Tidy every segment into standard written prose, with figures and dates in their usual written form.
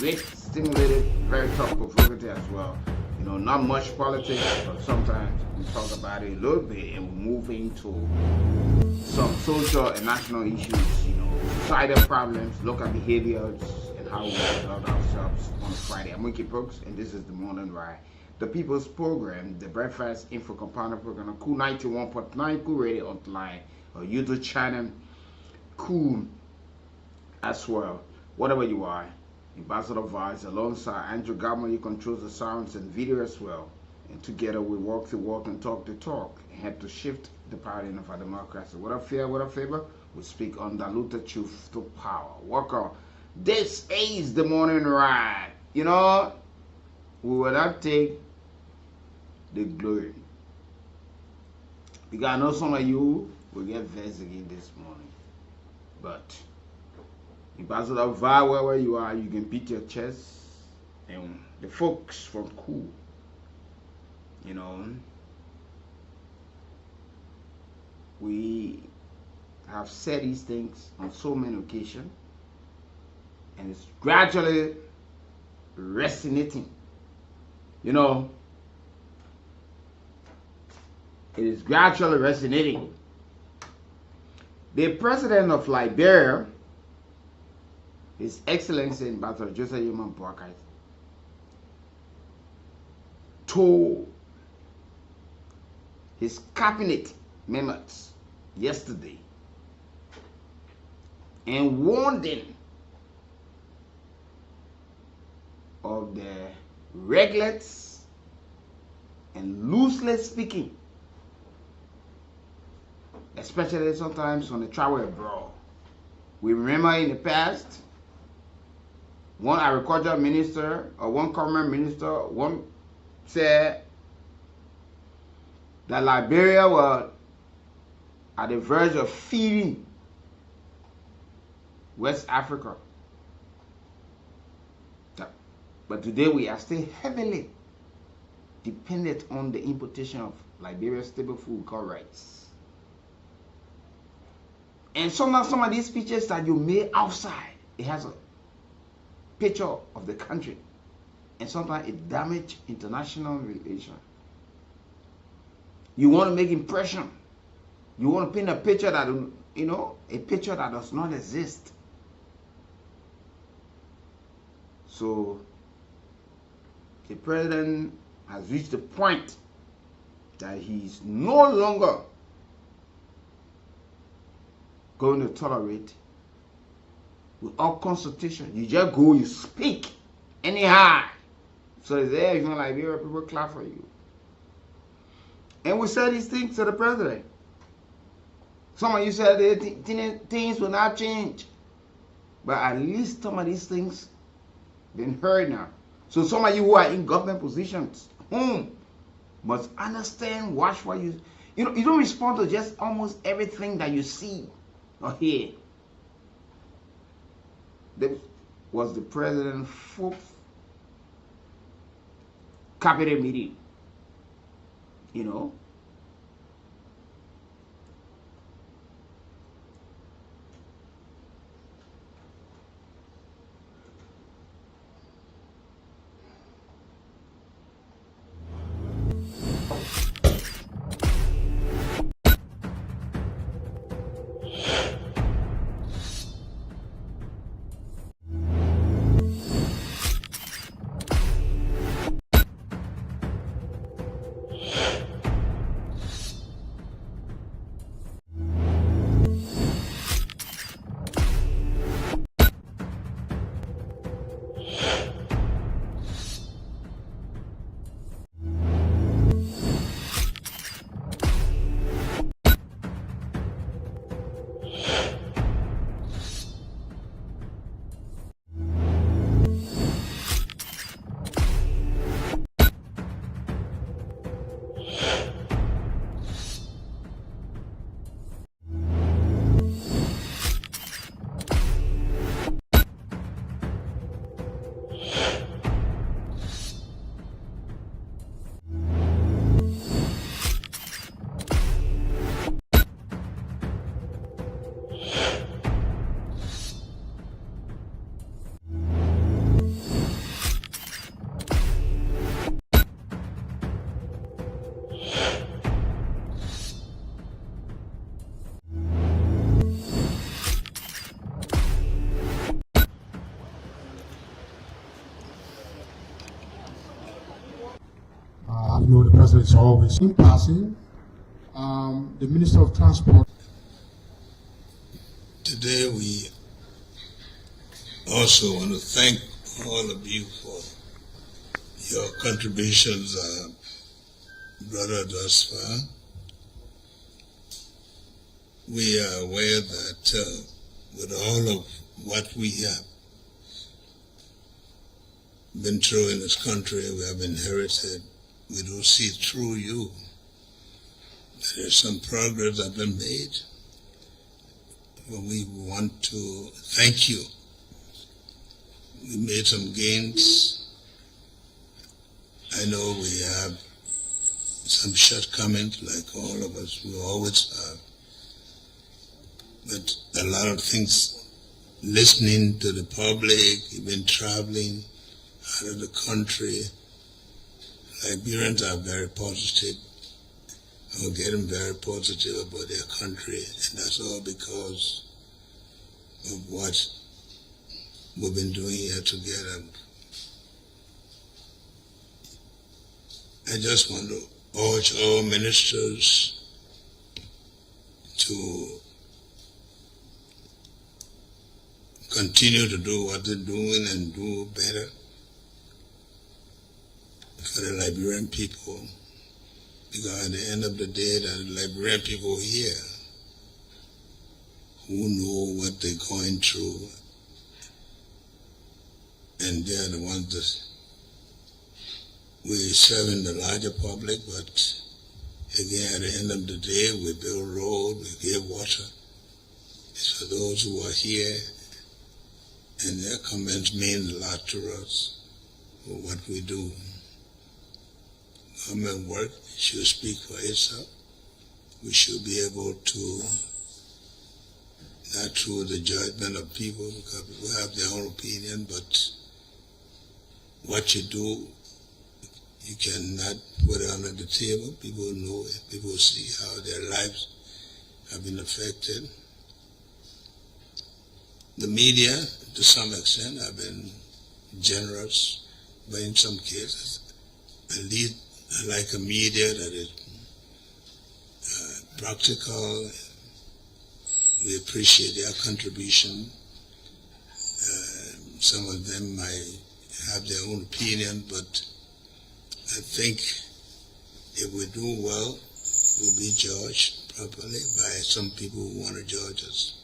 great, stimulated, very thought provocative as well. You know, not much politics, but sometimes we talk about it a little bit and we move into some social and national issues, you know, societal problems, local behaviors, and how we develop ourselves on Friday. I'm Wiki Brooks, and this is the Morning Ride, the People's Program, the Breakfast Info Compounder Program on Cool 91.9, Cool Radio Online, or YouTube channel, Cool as well. Whatever you are, Ambassador Vice, alongside Andrew Garman, you control the sounds and video as well. And together we walk the walk and talk the talk and help to shift the paradigm of our democracy. Without fear, without favor, we speak undiluted truth to power. Welcome. This is the Morning Ride. You know, we will not take the glory. Because I know some of you will get vexed again this morning. But Ambassador Vi, wherever you are, you can beat your chest. And the folks from Cool, you know, we have said these things on so many occasions, and it's gradually resonating. You know, it is gradually resonating. The president of Liberia, His Excellency Ambassador Joseph Yeman Boakai, told his cabinet members yesterday and warned them of the reckless and loosely speaking, especially sometimes when they travel abroad. We remember in the past, one agriculture minister or one government minister one said that Liberia was at the verge of feeding West Africa. But today we are still heavily dependent on the importation of Liberia's staple food called rice. And some of these pictures that you made outside, it has a picture of the country, and sometimes it damages international relations. You want to make impression. You want to paint a picture that, you know, a picture that does not exist. So the president has reached the point that he's no longer going to tolerate with our constitution. You just go, you speak anyhow. So it's there, you know, Liberia, people clap for you. And we said these things to the president. Some of you said that things will not change. But at least some of these things been heard now. So some of you who are in government positions, must understand, watch what you know, you don't respond to just almost everything that you see or hear. That was the president's fourth cabinet meeting. You know, the president is always in passing. The Minister of Transport. Today we also want to thank all of you for your contributions, brother, thus far. We are aware that with all of what we have been through in this country, we have inherited, we do see through you that there's some progress that has been made. But we want to thank you. We made some gains. I know we have some shortcomings, like all of us, we always have. But a lot of things, listening to the public, even traveling out of the country, Liberians are very positive, or getting very positive about their country, and that's all because of what we've been doing here together. I just want to urge all ministers to continue to do what they're doing and do better for the Liberian people, because at the end of the day, the Liberian people here who know what they're going through, and they're the ones that we serve in the larger public, but again, at the end of the day, we build roads, we give water. It's for those who are here, and their comments mean a lot to us for what we do. Government work should speak for itself. We should be able to, not through the judgment of people, because people have their own opinion, but what you do, you cannot put it under the table. People know it. People see how their lives have been affected. The media, to some extent, have been generous, but in some cases, at least I like a media that is practical. We appreciate their contribution. Some of them might have their own opinion, but I think if we do well, we'll be judged properly by some people who want to judge us.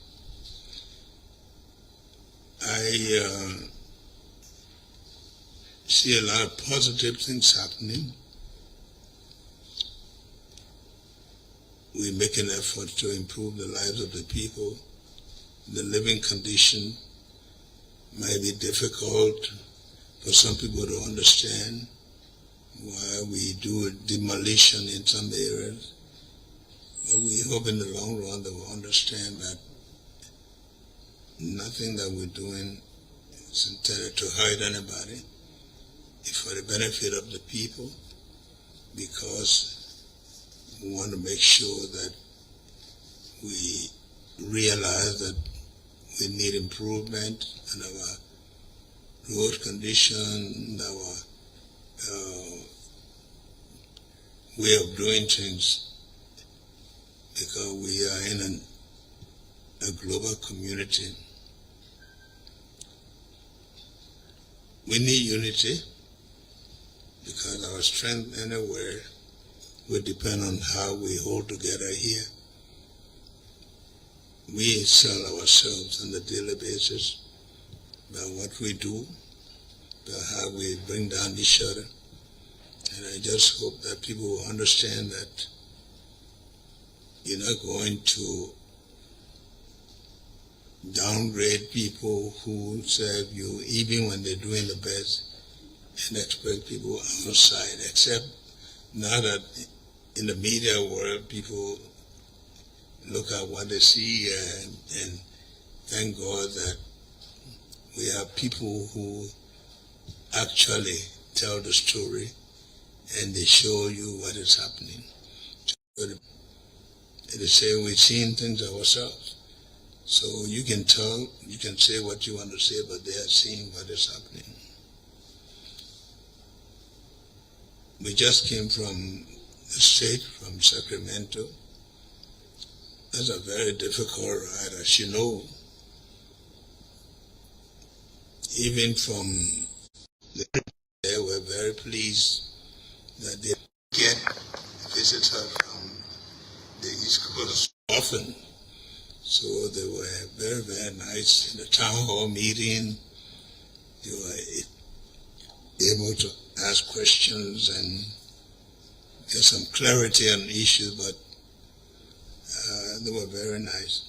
I see a lot of positive things happening. We make an effort to improve the lives of the people. The living condition might be difficult for some people to understand why we do demolition in some areas. But we hope in the long run they will understand that nothing that we're doing is intended to hurt anybody. It's for the benefit of the people, because we want to make sure that we realize that we need improvement in our road condition, our way of doing things, because we are in a global community. We need unity, because our strength anywhere will depend on how we hold together here. We sell ourselves on a daily basis by what we do, by how we bring down each other. And I just hope that people will understand that you're not going to downgrade people who serve you, even when they're doing the best, and expect people outside, except now that in the media world, people look at what they see and thank God that we have people who actually tell the story and they show you what is happening. They say we've seen things ourselves. So you can tell, you can say what you want to say, but they are seeing what is happening. we just came from the state, from Sacramento. That's a very difficult ride, as you know. Even from they were very pleased that they get visitors from the East Coast often. So they were very, very nice. In the town hall meeting, you were able to ask questions and get some clarity on issues, but they were very nice.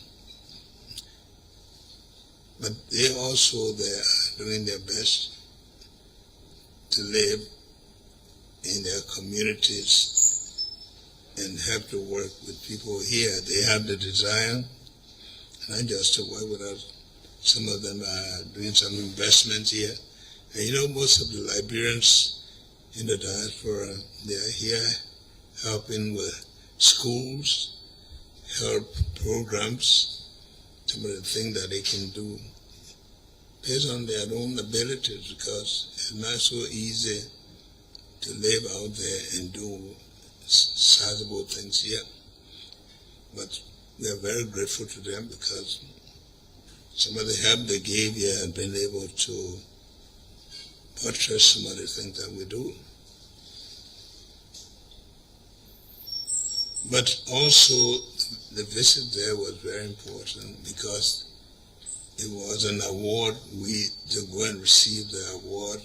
But they also they are doing their best to live in their communities and have to work with people here. They have the desire, not just to work with us. Some of them are doing some investments here. And you know, most of the Liberians in the diaspora, they are here helping with schools, help programs, some of the things that they can do based on their own abilities, because it's not so easy to live out there and do sizable things here. But we are very grateful to them because some of the help they gave here and been able to buttress some of the things that we do. But also the visit there was very important because it was an award. We to go and receive the award,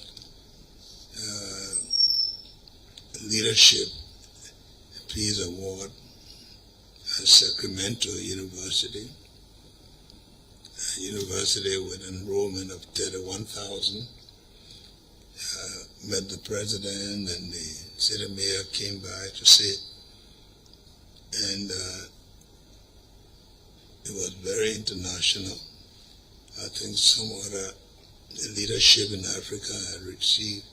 Leadership Peace Award at Sacramento University, a university with an enrollment of 31,000. Met the president and the city mayor came by to see it. And it was very international. I think some other leadership in Africa had received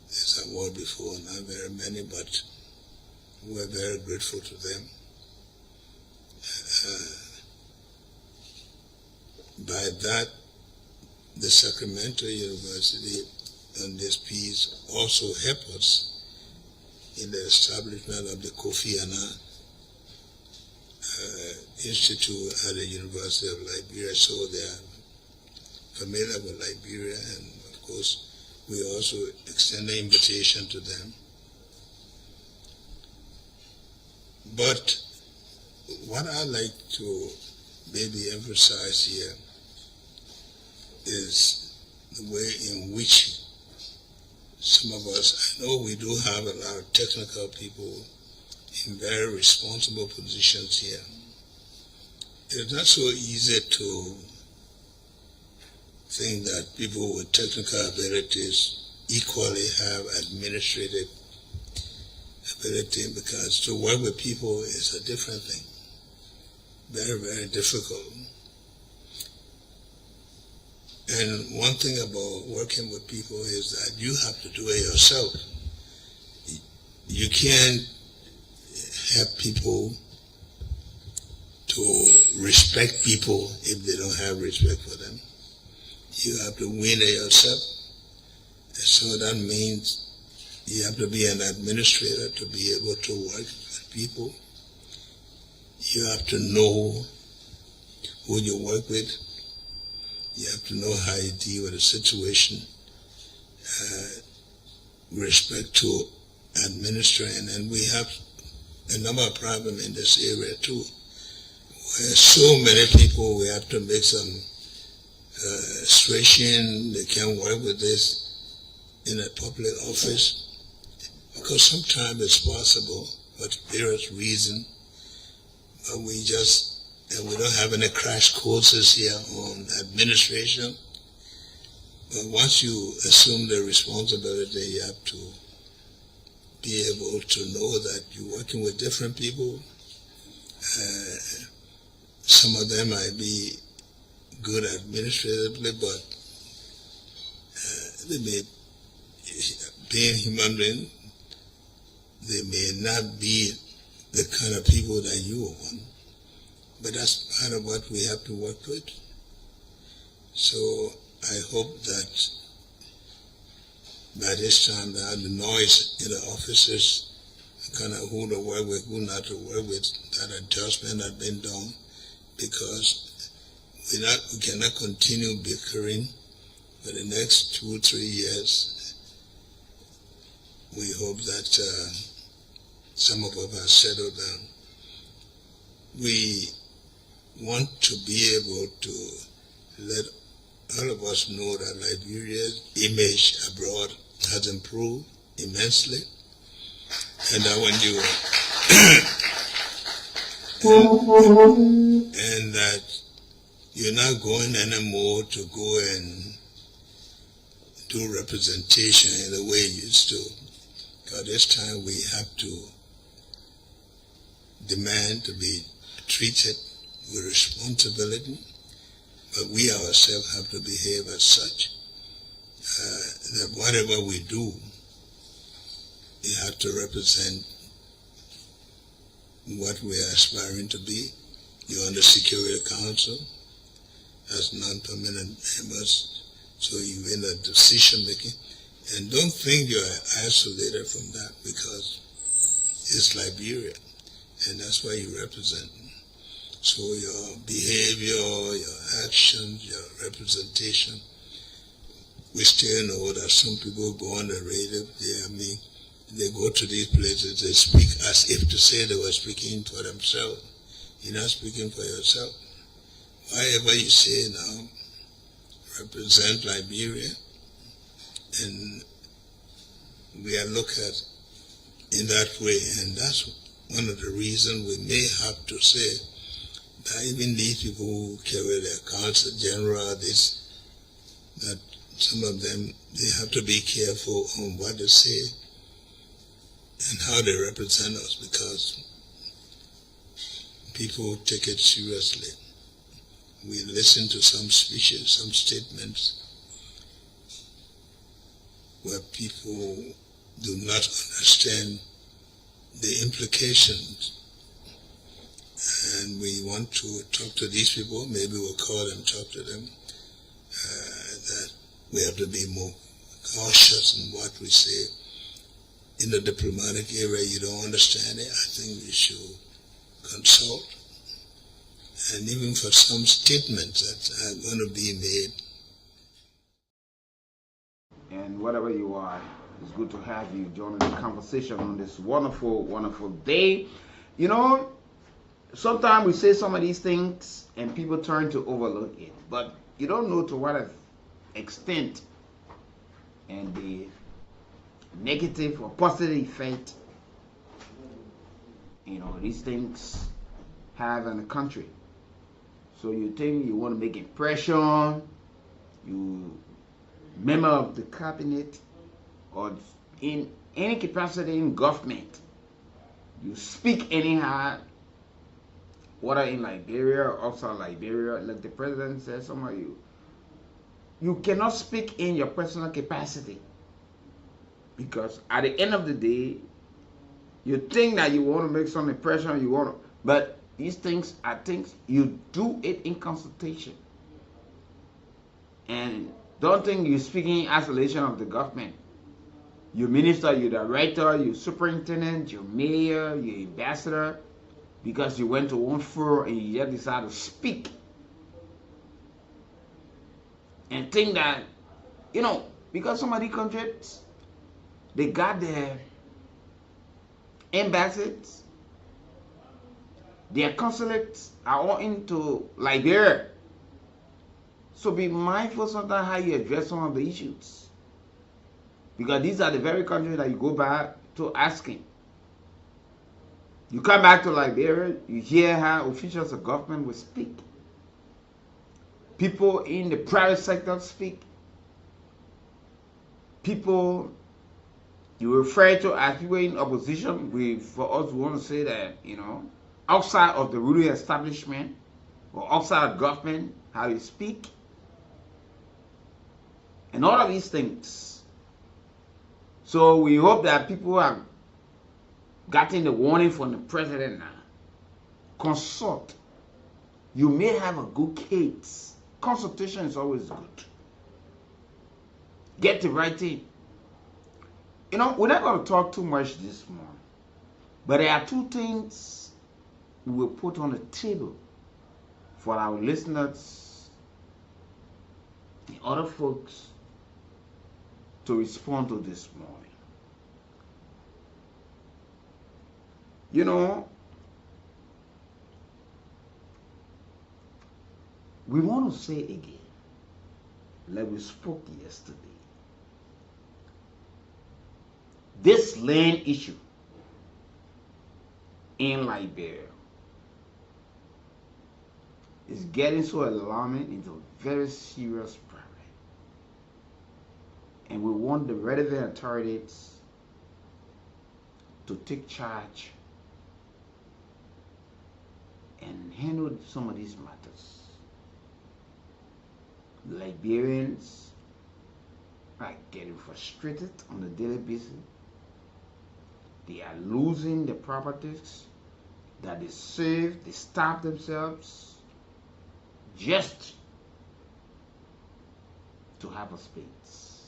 this award before, not very many, but we were very grateful to them. By that, the Sacramento University and this piece also helped us in the establishment of the Kofi Annan Institute at the University of Liberia, so they are familiar with Liberia, and of course we also extend an invitation to them. But what I like to maybe emphasize here is the way in which some of us, I know we do have a lot of technical people in very responsible positions here. It's not so easy to think that people with technical abilities equally have administrative ability, because to work with people is a different thing. Very, very difficult. And one thing about working with people is that you have to do it yourself. You can't have people to respect people if they don't have respect for them. You have to win it yourself. And so that means you have to be an administrator to be able to work with people. You have to know who you work with. You have to know how you deal with a situation. Respect to administering, and we have a number of problems in this area too. Where so many people, we have to make some situation. They can't work with this in a public office because sometimes it's possible for various reasons, but we don't have any crash courses here on administration. But once you assume the responsibility, you have to be able to know that you're working with different people. Some of them might be good administratively, but they may, being human beings, they may not be the kind of people that you want. But that's part of what we have to work with. So I hope that by this time now the noise in the offices, kind of who to work with, who not to work with, that adjustment had been done because we cannot continue bickering for the next 2-3 years. We hope that some of us have settled down. We want to be able to let all of us know that Liberia's image abroad has improved immensely, and that when you and that you're not going anymore to go and do representation in the way you used to. Because this time we have to demand to be treated with responsibility, but we ourselves have to behave as such. That whatever we do, we have to represent what we are aspiring to be. You're on the Security Council as non-permanent members, so you're in the decision making. And don't think you're isolated from that, because it's Liberia, and that's why you represent. So your behavior, your actions, your representation, we still know that some people go on the radio, they go to these places, they speak as if to say they were speaking for themselves. You're not speaking for yourself. Whatever you say now, represent Liberia, and we are looked at in that way, and that's one of the reasons we may have to say that even these people who carry their council general, that some of them, they have to be careful on what they say and how they represent us, because people take it seriously. We listen to some speeches, some statements where people do not understand the implications, and we want to talk to these people. Maybe we'll call and talk to them, that we have to be more cautious in what we say. In the diplomatic area, you don't understand it, I think we should consult. And even for some statements that are going to be made. And whatever you are, it's good to have you joining the conversation on this wonderful, wonderful day. You know, sometimes we say some of these things and people turn to overlook it, but you don't know to what extent and the negative or positive effect, these things have in the country. So you think you want to make impression, you member of the cabinet or in any capacity in government, you speak anyhow, whether in Liberia or outside Liberia, like the president said, some of you cannot speak in your personal capacity, because at the end of the day, you think that you want to make some impression, but these things are things you do it in consultation. And don't think you're speaking in isolation of the government. You minister, you director, you superintendent, you mayor, you ambassador, because you went to one forum and you just decided to speak. And think that, because some of these countries, they got their embassies, their consulates are all into Liberia. So be mindful sometimes how you address some of the issues, because these are the very countries that you go back to asking. You come back to Liberia, you hear how officials of government will speak. People in the private sector speak. People you refer to as people in opposition. For us, we want to say that, outside of the ruling establishment or outside of government, how you speak. And all of these things. So we hope that people have gotten the warning from the president now. Consult. You may have a good case. Consultation is always good. Get the right thing. You know, we're not going to talk too much this morning, but there are two things we will put on the table for our listeners and other folks to respond to this morning. You know, we want to say again, like we spoke yesterday, this land issue in Liberia is getting so alarming into a very serious problem. And we want the relevant authorities to take charge and handle some of these matters. Liberians are getting frustrated on a daily basis. They are losing the properties that they saved, they starved themselves just to have a space.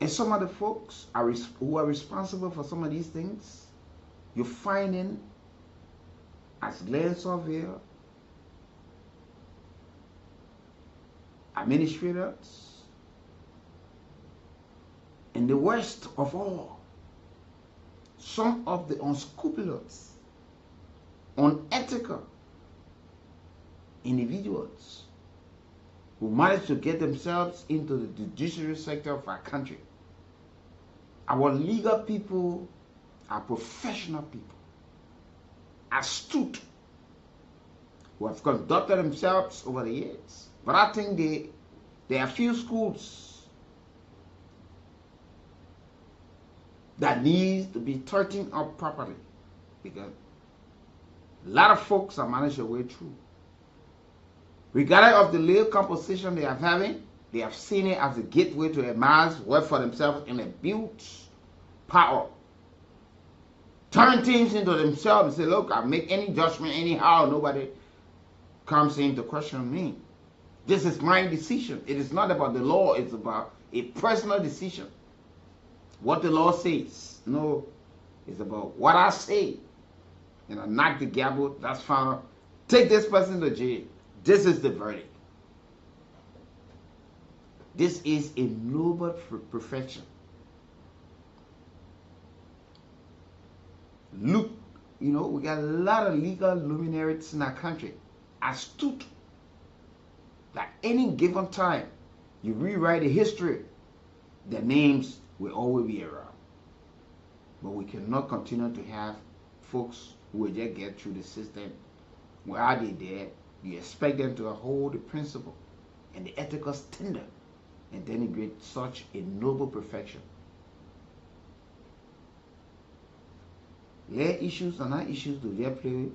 And some of the folks who are responsible for some of these things, you're finding as land surveyor, administrators, and the worst of all, some of the unscrupulous, unethical individuals who manage to get themselves into the judiciary sector of our country. Our legal people are professional people, astute, who have conducted themselves over the years. But I think there are few schools that need to be tightened up properly, because a lot of folks are managed their way through. Regardless of the legal composition they are having, they have seen it as a gateway to a mass work for themselves and abuse power. Turn things into themselves and say, look, I make any judgment anyhow, nobody comes in to question me. This is my decision. It is not about the law, it's about a personal decision. What the law says. No, it's about what I say. And I knock the gavel, that's fine. Take this person to jail. This is the verdict. This is a noble profession. Look, you know, we got a lot of legal luminaries in our country, astute. At any given time, you rewrite the history, their names will always be around. But we cannot continue to have folks who will just get through the system. Where are they there? You expect them to uphold the principle and the ethical standard and denigrate such a noble perfection. Their issues are not issues to just play with.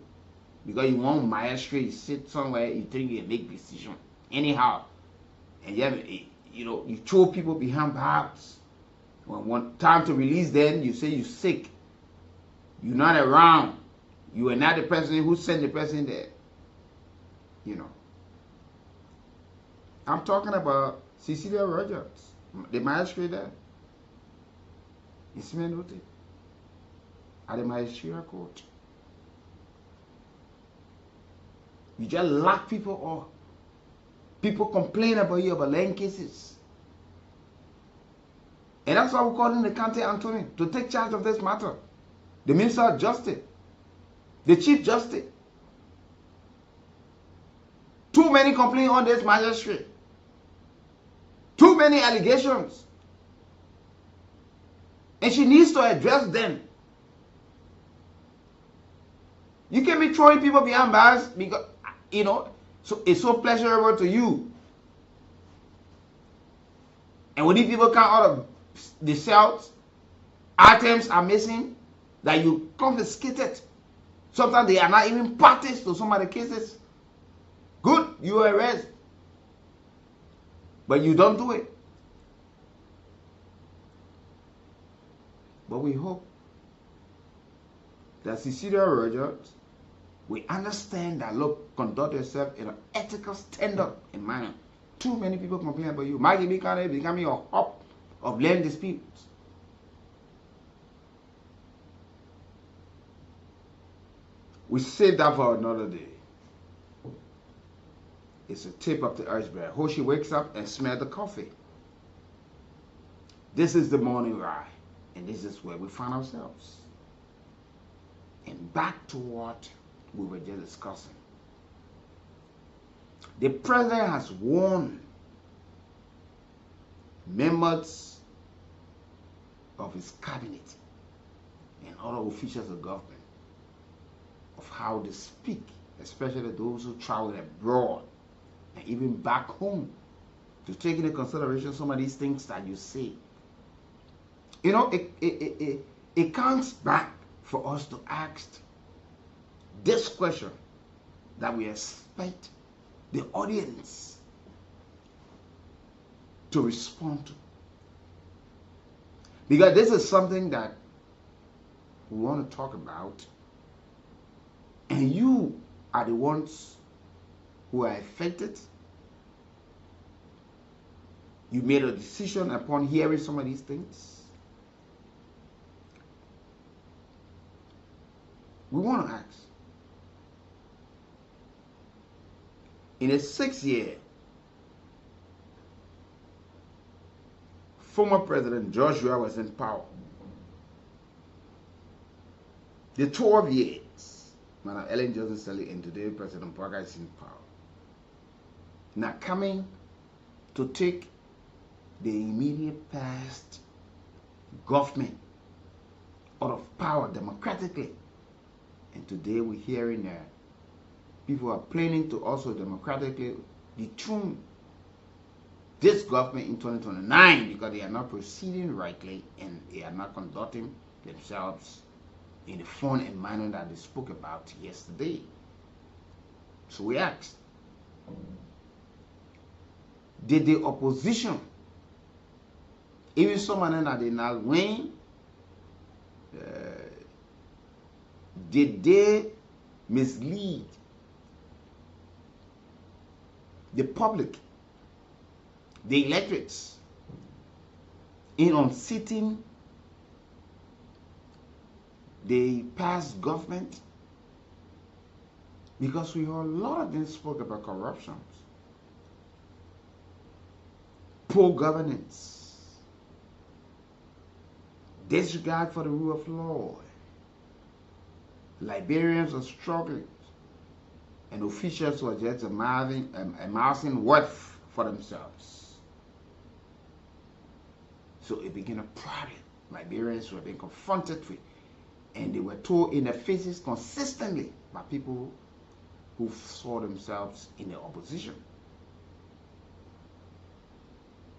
Because you want magistrate, you sit somewhere, you think you make decision anyhow, and you throw people behind bars. When time to release them, you say you're sick, you're not around, you are not the person who sent the person there. You know, I'm talking about Cecilia Rogers, the magistrate there. It's noted at the magisterial court. You just lock people up. People complain about you about land cases. And that's why we're calling the county attorney to take charge of this matter. The Minister of Justice, the Chief Justice. Too many complaints on this magistrate. Too many allegations. And she needs to address them. You can be throwing people behind bars because, you know, so it's so pleasurable to you. And when these people come out of the cells, items are missing that you confiscated. Sometimes they are not even parties to some of the cases. Good, you arrest. But you don't do it. But we hope that Cecilia Rogers will understand that, look, conduct yourself in an ethical standard in manner. Too many people complain about you. Maggie becoming a hub of land disputes. We save that for another day. It's a tip of the iceberg. How she wakes up and smells the coffee. This is the morning ride. And this is where we find ourselves. And back to what we were just discussing. The president has warned members of his cabinet and other officials of government of how they speak, especially those who travel abroad and even back home, to take into consideration some of these things that you say. You know, it comes back for us to ask this question that we expect the audience to respond to. Because this is something that we want to talk about, and you are the ones who are affected. You made a decision upon hearing some of these things. We want to ask, in a 6 year, former President George Weah was in power. The 12 years, Madam Ellen Johnson Sirleaf and today President Parker is in power. Now coming to take the immediate past government out of power democratically. And today we're hearing that people are planning to also democratically dethrone this government in 2029 because they are not proceeding rightly and they are not conducting themselves in the form and manner that they spoke about yesterday. So we asked, did the opposition, even someone that did not win, did they mislead the public, the electorates, in unseating the past government? Because we heard a lot of them spoke about corruption, poor governance, disregard for the rule of law. Liberians are struggling, and officials were just amassing wealth for themselves. So it became a problem. Liberians were being confronted with, and they were told in their faces consistently by people who saw themselves in the opposition.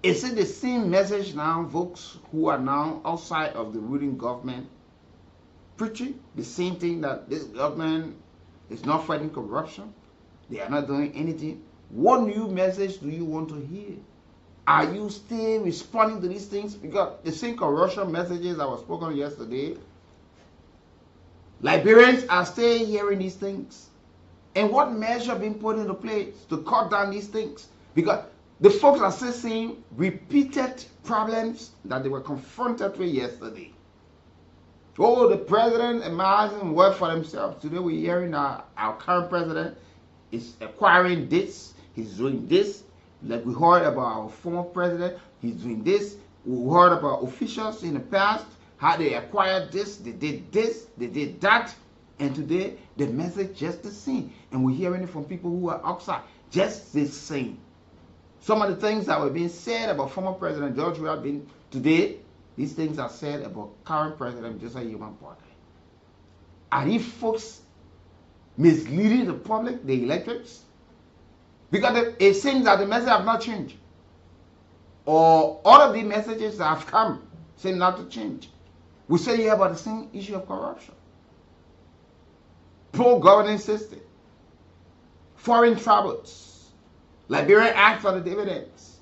Is it the same message now, folks who are now outside of the ruling government preaching? The same thing, that this government is not fighting corruption, they are not doing anything. What new message do you want to hear? Are you still responding to these things? Because the same corruption messages that were spoken yesterday, Liberians are still hearing these things. And what measure being put into place to cut down these things? Because the folks are still seeing repeated problems that they were confronted with yesterday. Oh, the president amassing wealth for themselves. Today we're hearing our current president is acquiring this, he's doing this. Like we heard about our former president, he's doing this. We heard about officials in the past, how they acquired this, they did that. And today, the message just the same. And we're hearing it from people who are outside, just the same. Some of the things that were being said about former President George Weah being today, these things are said about current President Joseph Yoman Parker. Are these folks misleading the public, the electorates? Because it seems that the message have not changed. Or all of the messages that have come seem not to change. We say here about the same issue of corruption, poor governance system, foreign troubles, Liberian Act for the dividends,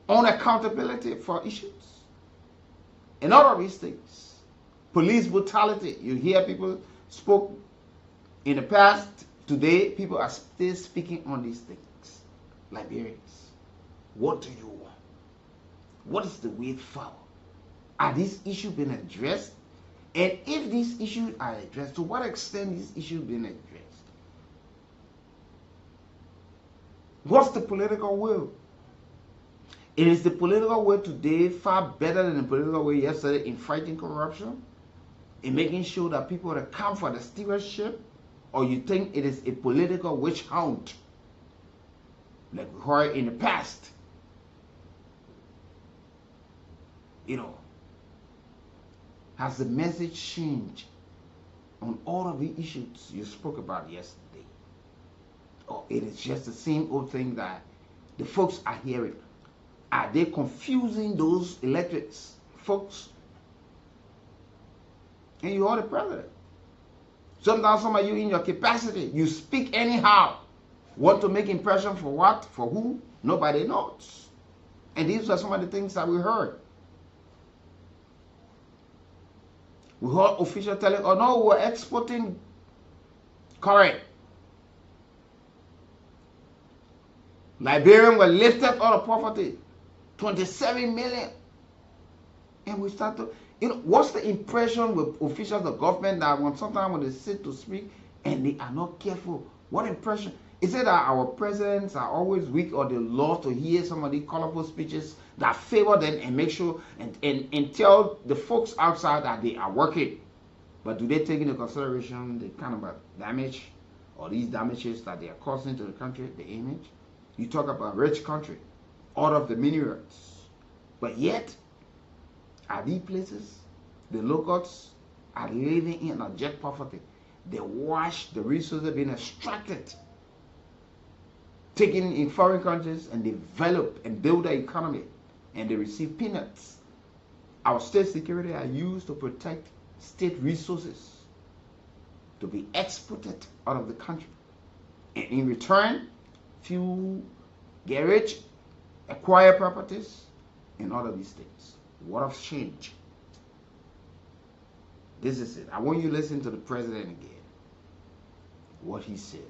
unaccountability for issues, and all of these things. Police brutality. You hear people spoke in the past. Today, people are still speaking on these things. Liberians. What do you want? What is the way forward? Are these issues being addressed? And if these issues are addressed, to what extent these issues being addressed? What's the political will? It is the political will today far better than the political will yesterday in fighting corruption, in making sure that people that come for the stewardship, or you think it is a political witch hunt like we heard in the past? Has the message changed on all of the issues you spoke about yesterday? Or it is just the same old thing that the folks are hearing? Are they confusing those electorates, folks? And you are the president. Sometimes some of you in your capacity, you speak anyhow. Want to make impression for what? For who? Nobody knows. And these are some of the things that we heard. We heard officials telling, oh no, we're exporting correct. Liberians were lifted out of poverty. 27 million. And we start to, what's the impression with officials of government that sometimes when they sit to speak and they are not careful? What impression? Is it that our presidents are always weak, or they love to hear some of these colorful speeches that favor them and make sure and tell the folks outside that they are working? But do they take into consideration the kind of damage or these damages that they are causing to the country, the image? You talk about rich country, out of the minerals, but yet at these places, the locals are living in abject poverty. They watch the resources being extracted, taken in foreign countries, and develop and build their economy, and they receive peanuts. Our state security are used to protect state resources to be exported out of the country. And in return, few get rich, acquire properties, and all of these things. What has changed? This is it. I want you to listen to the president again. What he said.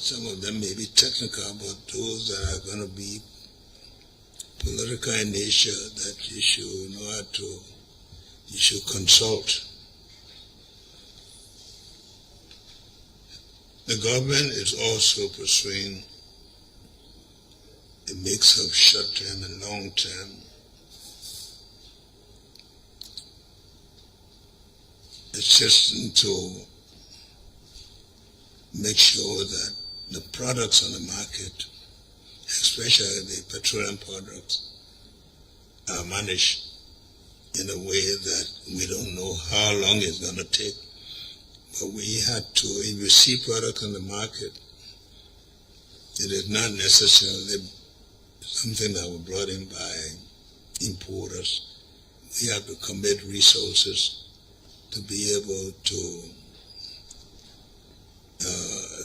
Some of them may be technical, but those that are going to be political in nature, that you should know how to, you should consult. The government is also pursuing a mix of short-term and long-term. Assistance to make sure that the products on the market, especially the petroleum products, are managed in a way that we don't know how long it's going to take. But we had to, if you see product on the market, it is not necessarily something that was brought in by importers. We have to commit resources to be able to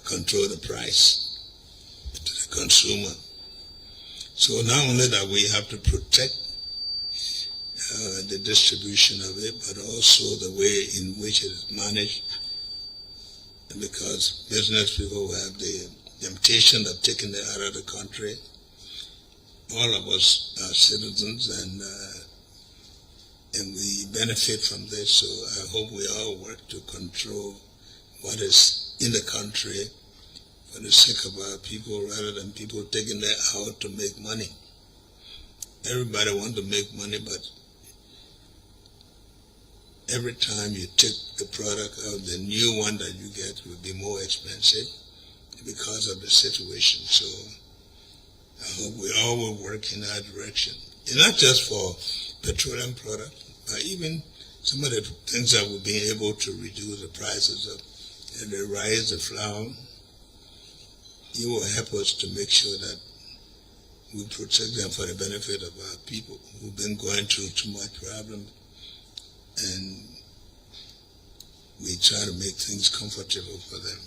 control the price to the consumer. So not only that we have to protect the distribution of it, but also the way in which it is managed, because business people have the temptation of taking it out of the country. All of us are citizens, and we benefit from this, so I hope we all work to control what is in the country for the sake of our people, rather than people taking it out to make money. Everybody wants to make money, but every time you take the product out, the new one that you get will be more expensive because of the situation. So I hope we all will work in that direction. And not just for petroleum products, but even some of the things that we've been able to reduce the prices of, the rice, the flour. It will help us to make sure that we protect them for the benefit of our people who've been going through too much problem, and we try to make things comfortable for them.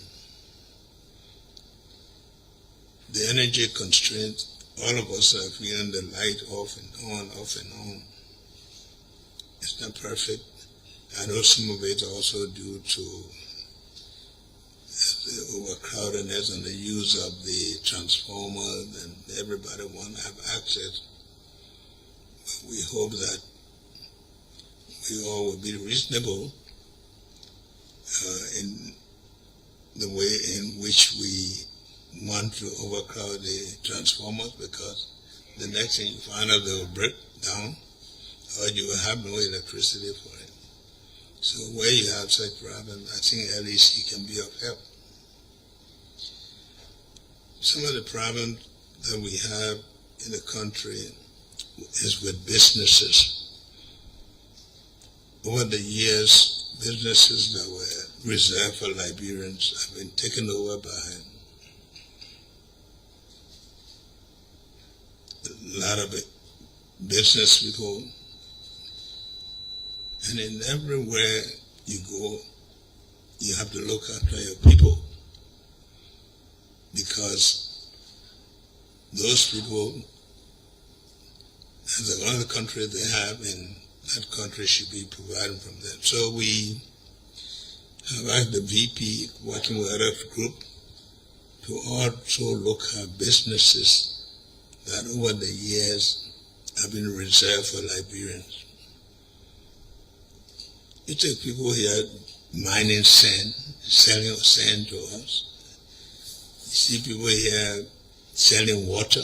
The energy constraints, all of us are feeling the light off and on, off and on. It's not perfect. I know some of it also due to the overcrowdedness and the use of the transformers, and everybody want to have access. But we hope that we all will be reasonable in the way in which we want to overcrowd the transformers, because the next thing you find out they will break down, or you will have no electricity for it. So where you have such problems, I think LEC can be of help. Some of the problems that we have in the country is with businesses. Over the years, businesses that were reserved for Liberians have been taken over by a lot of business people. And in everywhere you go, you have to look after your people, because those people, the only country they have, and that country should be providing from them. So we have asked the VP, working with other group, to also look at businesses that over the years have been reserved for Liberians. You take people here mining sand, selling sand to us. You see people here selling water.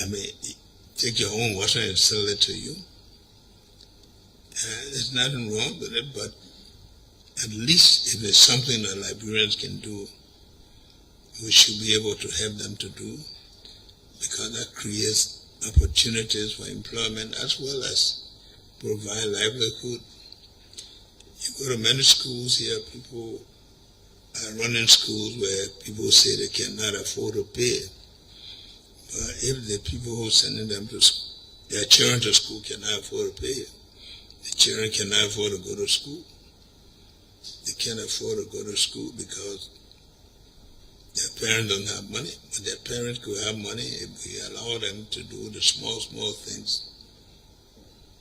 I mean, take your own water and sell it to you. There's nothing wrong with it, but at least if there's something that Liberians can do, we should be able to help them to do, because that creates opportunities for employment as well as provide livelihood. You go to many schools here, people are running schools where people say they cannot afford to pay. But if the people who are sending them to their children to school cannot afford to pay, the children cannot afford to go to school. They can't afford to go to school because their parents don't have money. But their parents could have money if we allow them to do the small things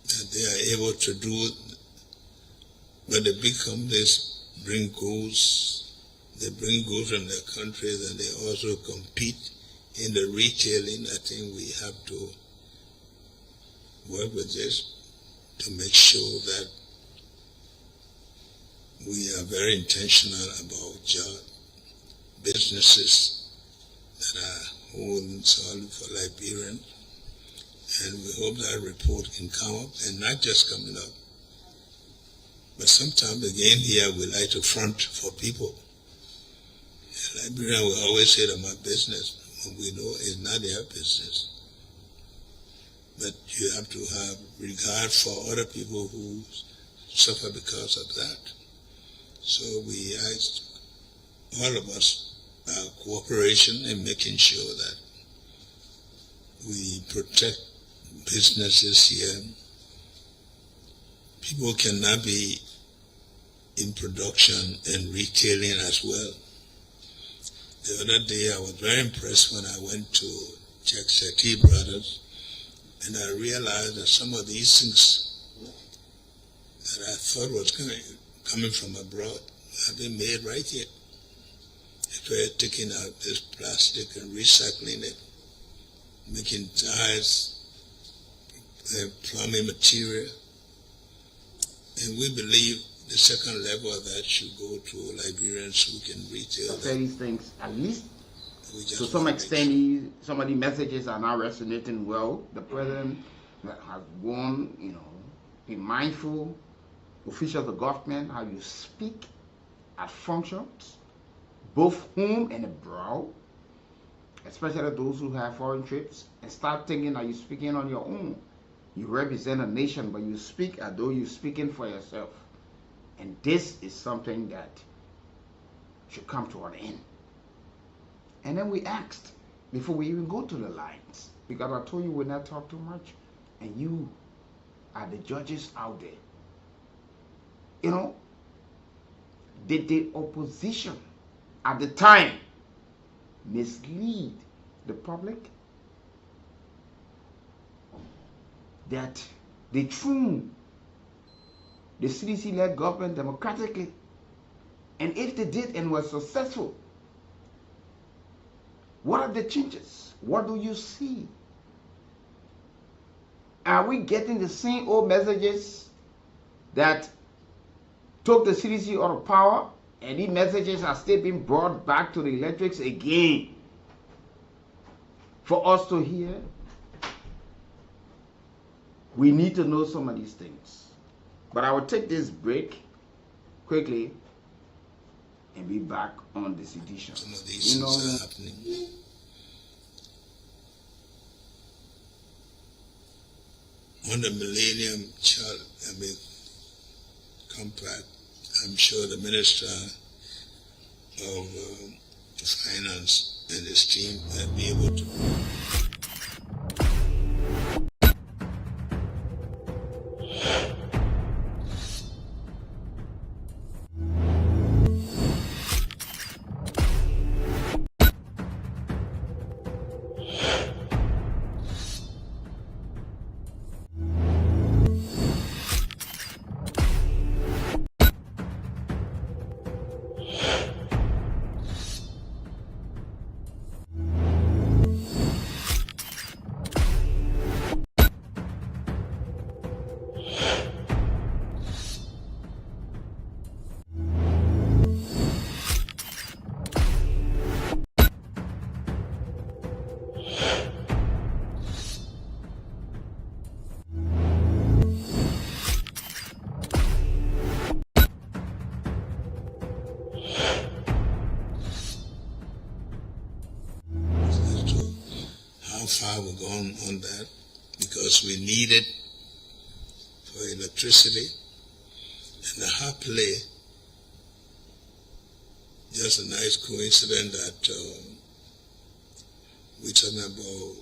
that they are able to do. But the big companies bring goods, they bring goods from their countries and they also compete in the retailing. I think we have to work with this to make sure that we are very intentional about businesses that are whole and solid for Liberians. And we hope that report can come up, and not just coming up, but sometimes again here we like to front for people. Liberians will always say that my business, when we know it's not their business. But you have to have regard for other people who suffer because of that. So we ask all of us cooperation in making sure that we protect businesses here. People cannot be in production and retailing as well. The other day I was very impressed when I went to check Seti Brothers, and I realized that some of these things that I thought was coming from abroad have been made right here. They're taking out this plastic and recycling it, making tires, plumbing material, and we believe the second level of that should go to Liberians who can retail them. These things, at least to some extent, some of the messages are now resonating well. The president has warned, be mindful, officials of the government, how you speak at functions, both home and abroad, especially those who have foreign trips, and start thinking that you're speaking on your own. You represent a nation, but you speak as though you're speaking for yourself. And this is something that should come to an end. And then we asked, before we even go to the lines, because I told you we'll not talk too much, and you are the judges out there. Did the opposition at the time mislead the public that they threw the CDC-led government democratically? And if they did and were successful, what are the changes? What do you see? Are we getting the same old messages that took the CDC out of power, and these messages are still being brought back to the electrics again for us to hear? We need to know some of these things. But I will take this break quickly and be back on this edition. Some of these things are happening. On the Millennium Compact, I'm sure the Minister of Finance and his team will be able to far we've gone on that, because we need it for electricity. And happily, just a nice coincidence that we're talking about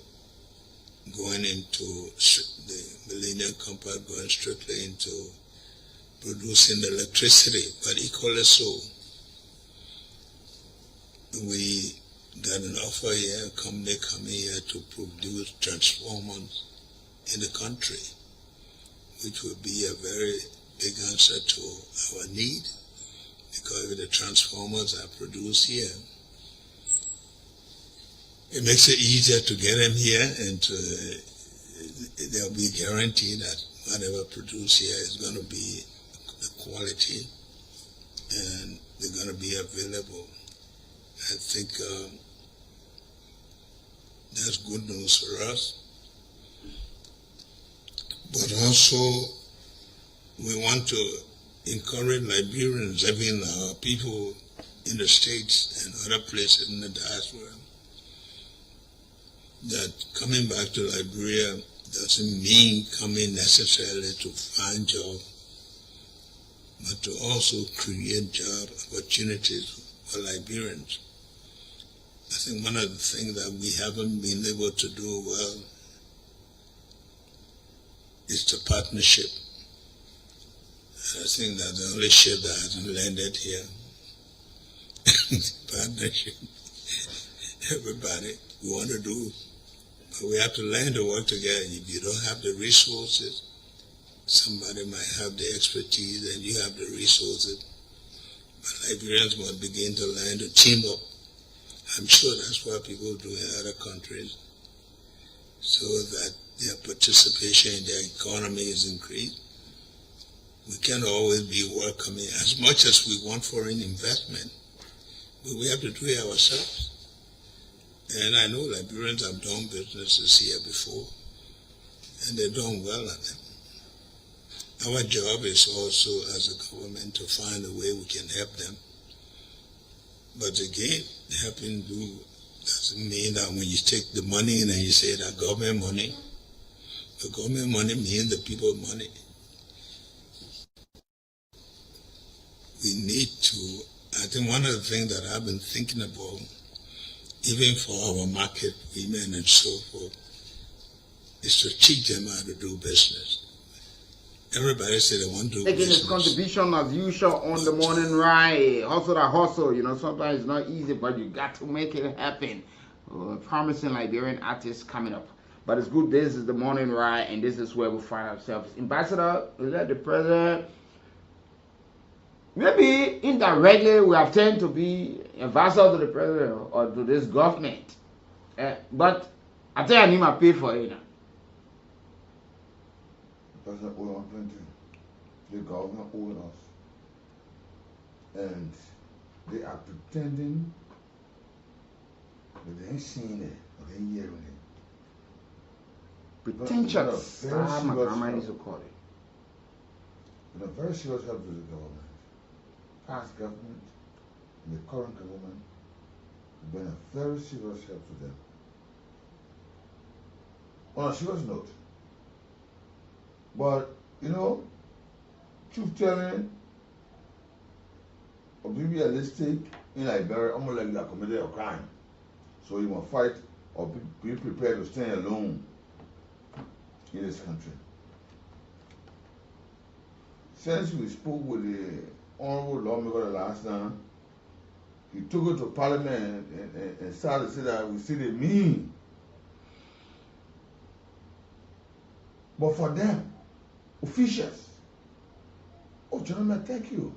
going into the Millennium Compact, going strictly into producing the electricity, but equally so, we got an offer here, a company coming here to produce transformers in the country, which would be a very big answer to our need. because if the transformers are produced here, it makes it easier to get them here, and there'll be guaranteed that whatever produced here is going to be the quality, and they're going to be available. I think that's good news for us. But also, we want to encourage Liberians, even people in the States and other places in the diaspora, that coming back to Liberia doesn't mean coming necessarily to find jobs, but to also create job opportunities for Liberians. I think one of the things that we haven't been able to do well is the partnership. I think that the only ship that hasn't landed here, partnership. Everybody, we want to do, but we have to learn to work together. If you don't have the resources, somebody might have the expertise and you have the resources. But Liberians must begin to learn to team up. I'm sure that's what people do in other countries, so that their participation in their economy is increased. We can't always be welcoming as much as we want foreign investment, but we have to do it ourselves. And I know Liberians have done businesses here before, and they've done well at them. Our job is also, as a government, to find a way we can help them. But again, helping do doesn't mean that when you take the money and then you say that government money, the government money means the people's money. We need to, I think one of the things that I've been thinking about, even for our market women and so forth, is to teach them how to do business. Everybody say they want to do Taking business. his contribution as usual on the morning ride. Hustle that hustle, sometimes it's not easy, but you got to make it happen. Promising Liberian artists coming up. But it's good, this is the morning ride, and this is where we find ourselves. Ambassador, let the president, maybe indirectly we have turned to be ambassador to the president or to this government. But I think I need my pay for it now. President owe us plenty. The government owes us. And they are pretending that they ain't seen it or they ain't hearing it. Pretentious. My grandma used to call it. Been a very serious help to the government. Past government and the current government have been a very serious help to them. On a serious note, but truth telling, or be realistic in Liberia, almost like you have committed a crime. So you must fight or be prepared to stand alone in this country. Since we spoke with the honorable lawmaker the last time, he took it to Parliament and started to say that we see the mean. But for them, officials, oh gentlemen, thank you.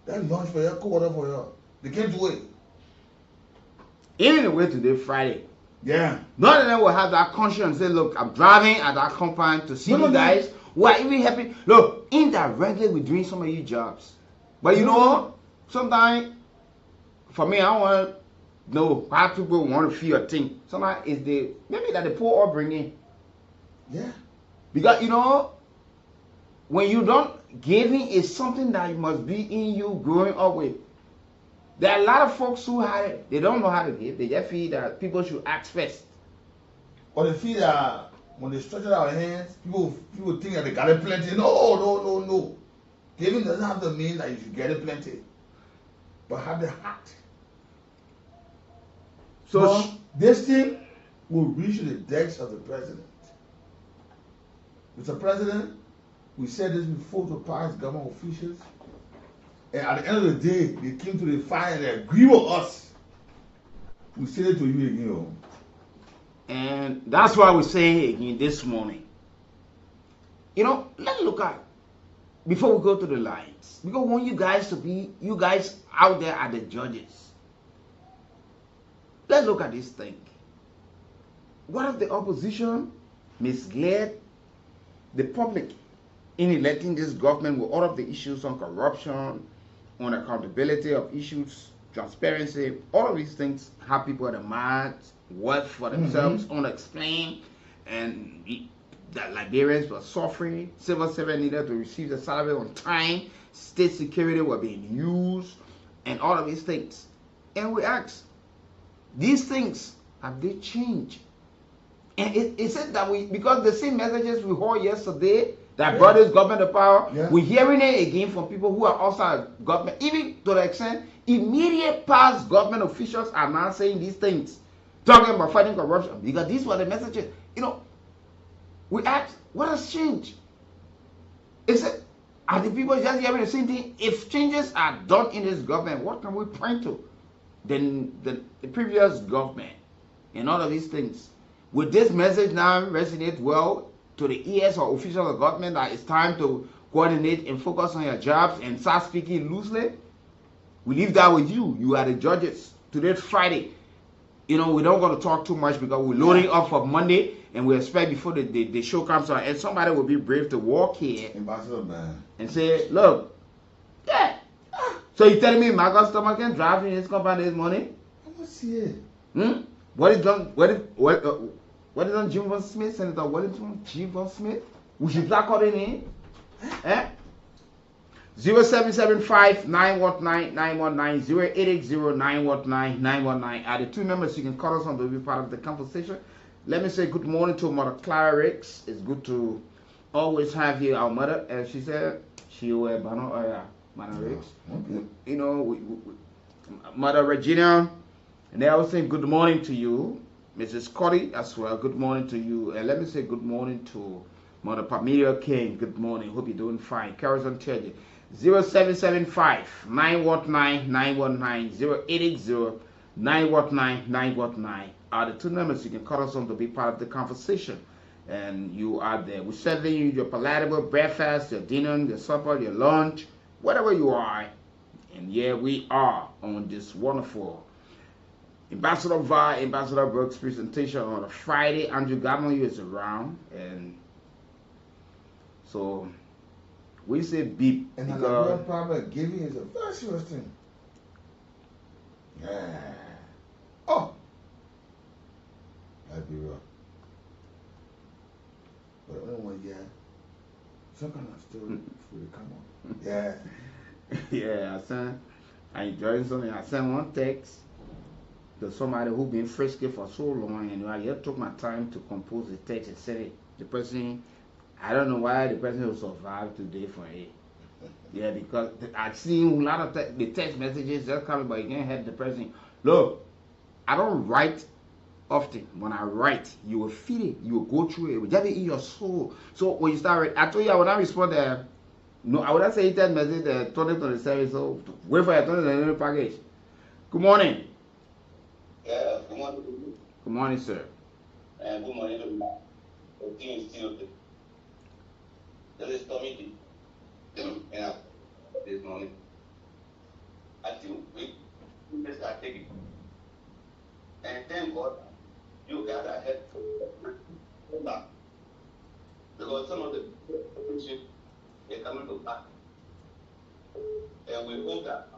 That lunch for your quarter for your, they can't do it. Even the way today, Friday. Yeah. None of them will have that conscience and say, look, I'm driving at that compound to see you guys. We're even happy. Look, indirectly we're doing some of your jobs. But you know, sometimes, for me, I want to know how people want to feel a thing. Sometimes it's maybe that the poor upbringing. Yeah. Because, when you don't, giving is something that must be in you growing up with. There are a lot of folks who they don't know how to give. They just feel that people should ask first. Or they feel that when they stretch out our hands, people think that they got it plenty. No. Giving doesn't have to mean that you should get it plenty. But have the heart. So this thing will reach the decks of the president. Mr. President, we said this before to past government officials. And at the end of the day, they came to the fire and they agree with us. We say it to you again. And that's why we're saying again this morning. Let's look at before we go to the lines, because we want you guys out there are the judges. Let's look at this thing. What if the opposition misled the public in electing this government with all of the issues on corruption, on accountability of issues, transparency, all of these things have people at the minds, work for themselves, unexplained, and that Liberians were suffering, civil servants needed to receive the salary on time, state security were being used, and all of these things. And we ask, these things, have they changed? And it said that because the same messages we heard yesterday that brought this government to power, we're hearing it again from people who are outside government, even to the extent immediate past government officials are now saying these things, talking about fighting corruption, because these were the messages. We ask, what has changed? Is it, are the people just hearing the same thing? If changes are done in this government, what can we point to? Then the previous government and all of these things. Would this message now resonate well to the ears or officials of government that it's time to coordinate and focus on your jobs and start speaking loosely? We leave that with you. You are the judges. Today's Friday. We don't want to talk too much because we're loading up for Monday, and we expect before the show comes on, and somebody will be brave to walk here and say, look, so you're telling me my customer can drive in his company this morning? I want to see it. What is on Jim Von Smith, Senator Wellington G. Von Smith? We should black out in it. 0775-919-919, 0880-919-919 are the two numbers you can call us on to be part of the conversation. Let me say good morning to Mother Clara Ricks. It's good to always have you, our mother. And she said she will Mother Ricks. Mother Regina. And they also say good morning to you. Mrs. Cody as well, good morning to you. And let me say good morning to Mother Pamelia King. Good morning. Hope you're doing fine. Carries on Church. 0775-919-919, 0880-919-919 are the two numbers you can call us on to be part of the conversation. And you are there. We're serving you your palatable breakfast, your dinner, your supper, your lunch, whatever you are. And yeah, we are on this wonderful Ambassador Vi, Ambassador Brooks presentation on a Friday. Andrew Gamoyu is around, and so we say beep. And the real problem giving is a very serious thing. Oh, I'd be real. But the only one, some kind of story before they come on. Yeah, I enjoyed something. I sent one text to somebody who been frisky for so long, and I yet took my time to compose the text and said it. The person, I don't know why the person will survive today for it. Yeah, because I've seen a lot of the text messages just coming, but you can't help the person. Look, I don't write often. When I write, you will feel it. You will go through it. It will just be in your soul. So when you start, I told you I would not respond there. No, I would not say text message 2027. So wait for your 2027 package. Good morning. Yeah, good morning. Good morning, sir. And good morning to you. The thing is still there. There is committee. Yeah, this morning. I think we just start taking. And thank God you got ahead. Because some of the issues they're coming to back. And we hope that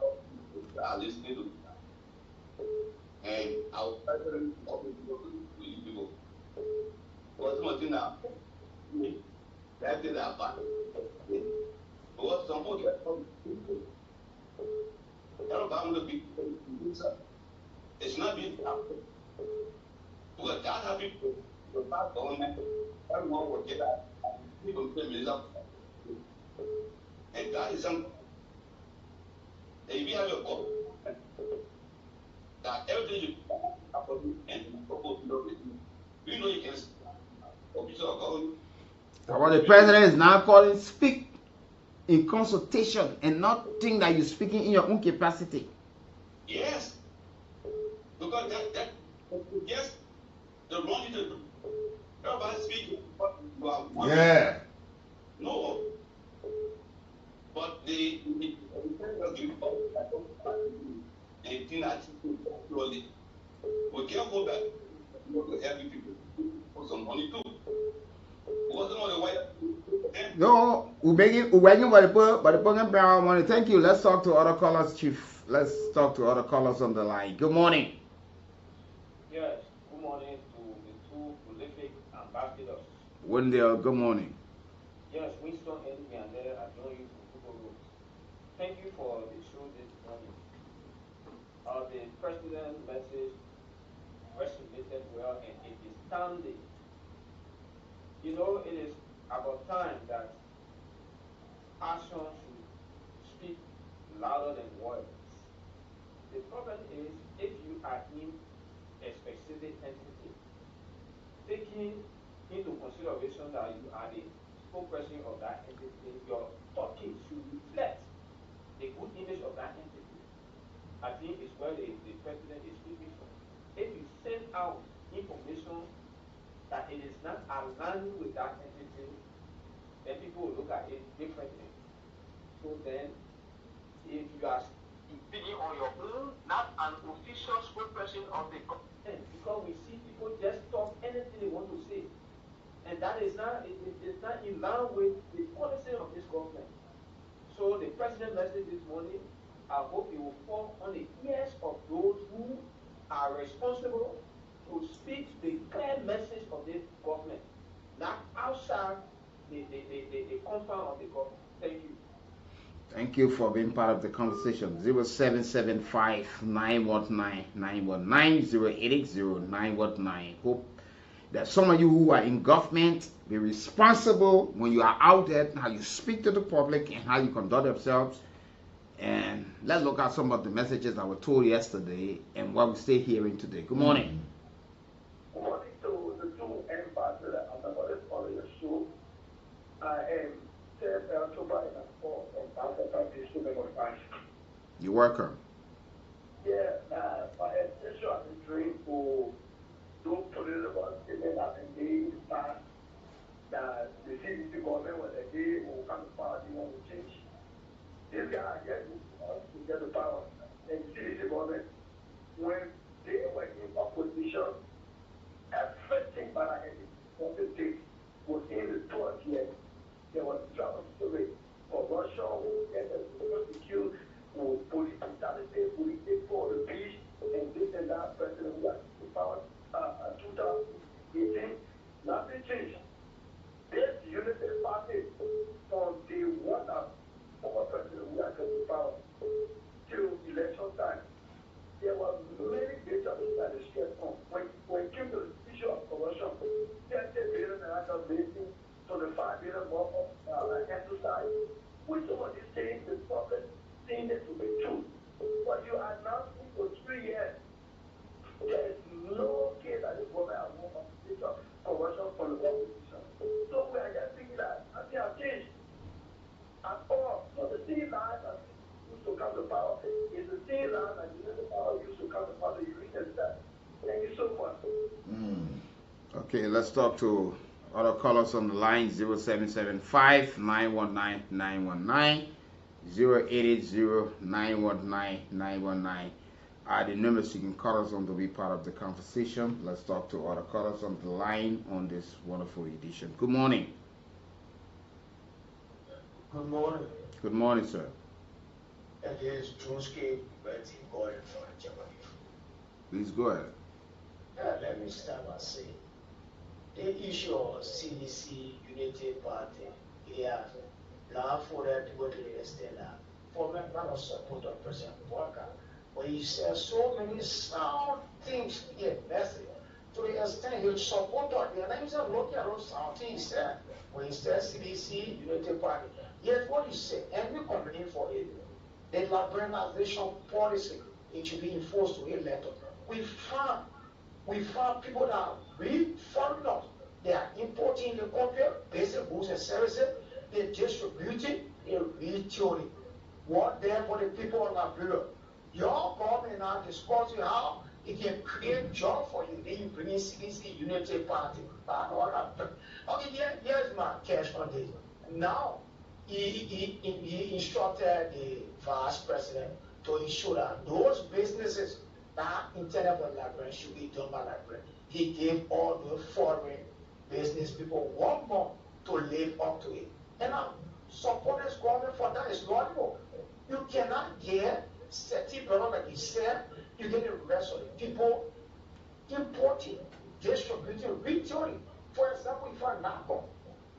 are listening to and our president of the people was something now that is our part. Because some of the it's not being because that having the past government, everyone will get that people pay up. And that is something that if you have your goal, that everything you and propose to you know you can what the president is now calling speak in consultation and not think that you're speaking in your own capacity. Yes. Because that yes, the wrong to do. Everybody speaking. Yeah. No. know that you want to help people for some money too. Wasn't on the white. No, we're waiting for the brown money. Thank you. Let's talk to other callers, Chief. Let's talk to other callers on the line. Good morning. Yes, good morning to the two prolific ambassadors. Wendell, good morning. Yes, Winston and there I join you from Google Road. Thank you for the show this morning. The president's message resonated well and it is timely. You know, it is about time that action should speak louder than words. The problem is if you are in a specific entity, taking into consideration that you are the spokesperson of that entity, your talking should reflect the good image of that entity. I think it's where the president is speaking from. If you send out information that it is not aligned with that entity, then people will look at it differently. So then, if you are speaking on your own, not an official spokesperson of the government, because we see people just talk anything they want to say, and that is not it's not in line with the policy of this government. So the president's message this morning, I hope it will fall on the ears of those who are responsible to speak the clear message of this government, not outside the confines of the government. Thank you. Thank you for being part of the conversation. 0775-919-919, Hope that some of you who are in government be responsible when you are out there, how you speak to the public and how you conduct yourselves. And let's look at some of the messages that were told yesterday and what we stay hearing today. Good morning. Good morning to the two ambassadors on your show. I am You're welcome. Yeah, my intention is to dream for two political statements that they start that the CDC government when they will come to power, they want to change. This guy wants to get the power, and the CDC government, when they were in opposition, everything that I had on the take was in the 12th year. There was drama story, corruption, and prosecute, police brutality, police take for the beach, and this and that. President who got the power 2018, nothing changed. This unity party from day one of former president who got the power till election time. There were many major things that they stressed on. When it came to the issue of corruption, 10 billion naira raising to the 5 billion more exercise, which some of these things the prophet seeing it to be true. But you are now for 3 years. There is no case that the government has won on the issue of corruption from the opposition. So we are just thinking that nothing has changed at all. So the same line that used to come to power is the same line that the power used to come to power. You read that. Thank you so much. Okay, let's talk to other callers on the line. 0775-919-919, 0880-919-919 are the numbers you can call us on to be part of the conversation. Let's talk to other callers on the line on this wonderful edition. Good morning. Good morning. Good morning, sir. It is Drewski Betty Gordon from Germany. Please go ahead. Let me start by saying the issue of CDC Unity Party, yeah, now for that people to understand that for me, not a support of President Walker, but he says so many sound things here, message to the extent he support the and I'm saying look at those sound things he said when he said CDC Unity Party. Yet what he said, and we complain for it, the liberalization policy it should be enforced to a letter. We found people that are really foreigners. They are importing the country, basic goods and services, they distributing, they retailing. What there for the people of Liberia? Your government now discussing how it can create jobs for you. Then you bring in CDC Unity Party. Okay, here's my cash on this. Now, he instructed the vice president to ensure that those businesses that internet for library should be done by library. He gave all the foreign business people 1 month to live up to it. And I'm supporting this government for that. It's laudable. You cannot get $30, like he said, you get the rest of the people importing, distributing, retailing. For example, if I NACO,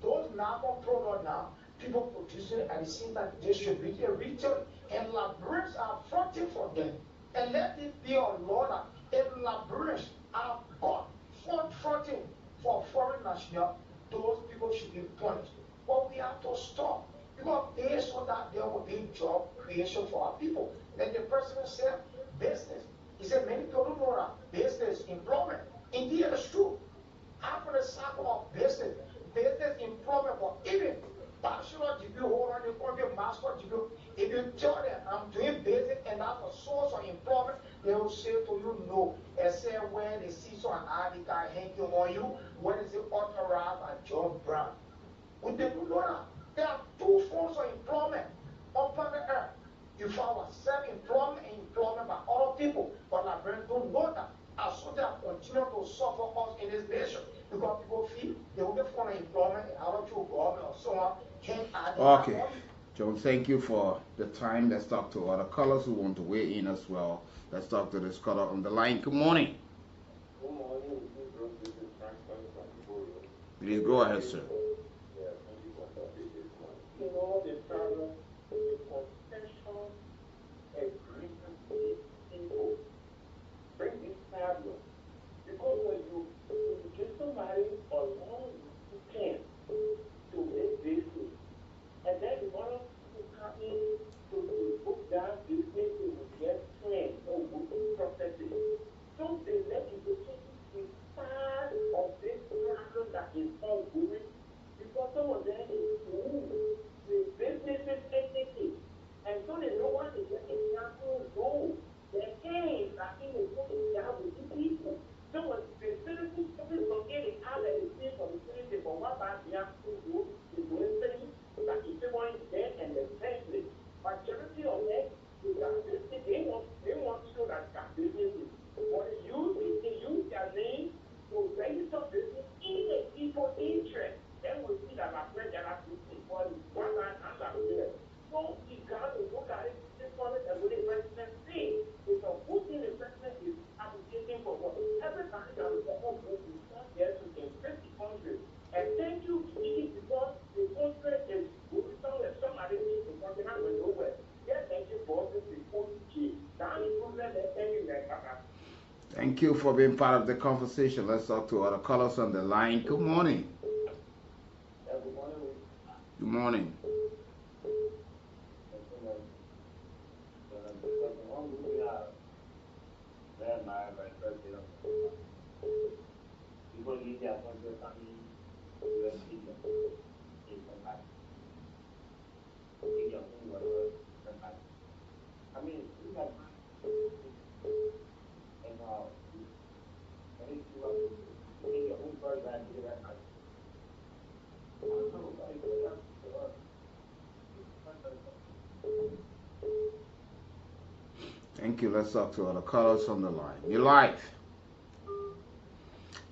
those NACO products now, people producing it at the same time distributing and retailing, and librarians are fronting for them. And let it be a law that if librarians are caught fronting for foreign national, those people should be punished. But we have to stop. Because based on that, there will be job creation for our people. Like the president said, business. He said many people don't know that business, employment. Indeed, it's true. After the cycle of business employment for even bachelor degree holder, they call it master degree. If you tell them I'm doing business and that's a source of employment, they will say to you no. Except when they see some article hanging on you, when is it authorized by John Brown? We didn't know that. There are 2 forms of employment upon the earth. You find self-employment and employment by other people, but librarians don't know that. And so they are continuing to suffer us in this nation because people feel they will get foreign employment and other through government or so on. Okay, Joe, thank you for the time. Let's talk to other callers who want to weigh in as well. Let's talk to this caller on the line. Good morning. Good morning. This is Frank from Victoria. Please go ahead, sir. Yeah, thank you for that. You know, the problem with concession agreement with people bring this problem. Because when you get somebody along you can to make business, and then the other people come in to book that business, they will get friends or will process it. So they let you be part of this problem that is ongoing because some of them move the businesses entities. And so they know what is the example goal. Their gains are in the down with the people. So when the citizens people get it out of the thing from the citizen, but what about the actual group is doing things that if they want dead and they're family. Majority of them they want to show that businesses. But they use their name to register business in the people's interest. Then we'll see that my friend that has to say, well, one man and that there. So we got to look at it, this one and what the president say. It's a good thing the president is advocating for what everybody that is the whole group is not there to invest the country. And thank you to it because the country is good. Somebody needs to come out with nowhere. Yes, thank you for this report. Now the problem is everywhere. Thank you for being part of the conversation. Let's talk to other callers on the line. Good morning. Good morning. Good morning. People need their control coming to I mean, look at and how many people in your own person and do that. Thank you. Let's talk to other callers on the line. You're live.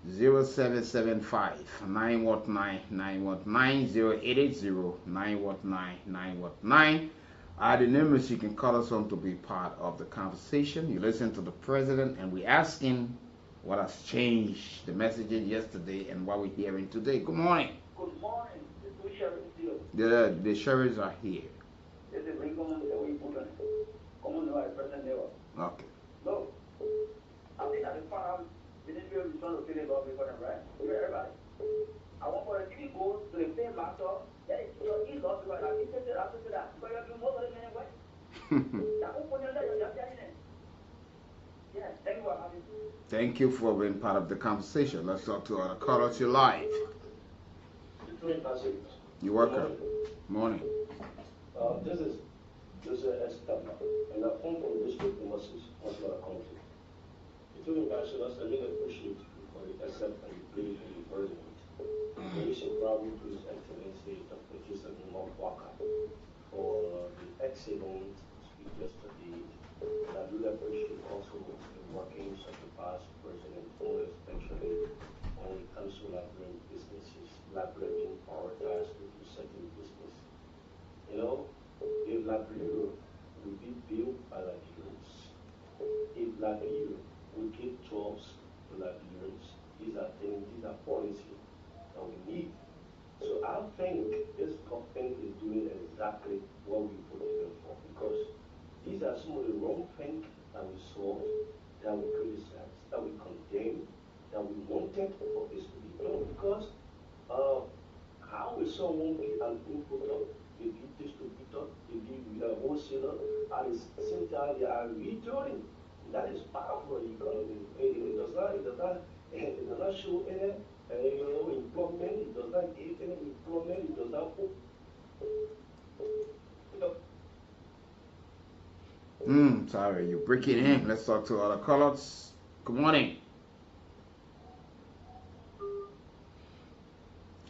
0775 919 919 0880 919 919. The numbers you can call us on to be part of the conversation. You listen to the president, and we're asking what has changed, the messaging yesterday, and what we're hearing today. Good morning. Good morning. The two sheriffs here. The sheriffs are here. This is Lincoln that we put on it. Come on, the president there. Okay. Look, I think that the farm didn't feel the son of feeling about before them, right? Everybody. I want for the city goes to the same matter. Yeah, he's lost because I think that after that, because you're doing most of the anyway. Yeah, thank you for having me. Thank you for being part of the conversation. Let's talk to other callers. You're live. You're welcome. Morning. This is Estama, and I come from district Moses, Masmara County. The two ambassadors, I really appreciate you for the accept and the plea and the encouragement. We should probably to His Excellency Dr. Joseph Walker for the excellent speech yesterday And I really appreciate also the workings of the past president, most especially when it comes to Liberian businesses, Liberia being prioritized to do certain business. You know, if Liberia will be built by Liberians, if Liberia will give jobs to Liberians, these are things, these are policies that we need. So I think this government is doing exactly what we voted them for, because these are some of the wrong things that we saw, that we criticized, that we condemned, that we wanted for this to be done. Because how will someone be an importer, they be distributor, they be a wholesaler, at the same time they are retailing? That is powerful in the economy. It does not show any employment. It does not give any employment. It does not put. Sorry, you're breaking in. Let's talk to other callers. Good morning.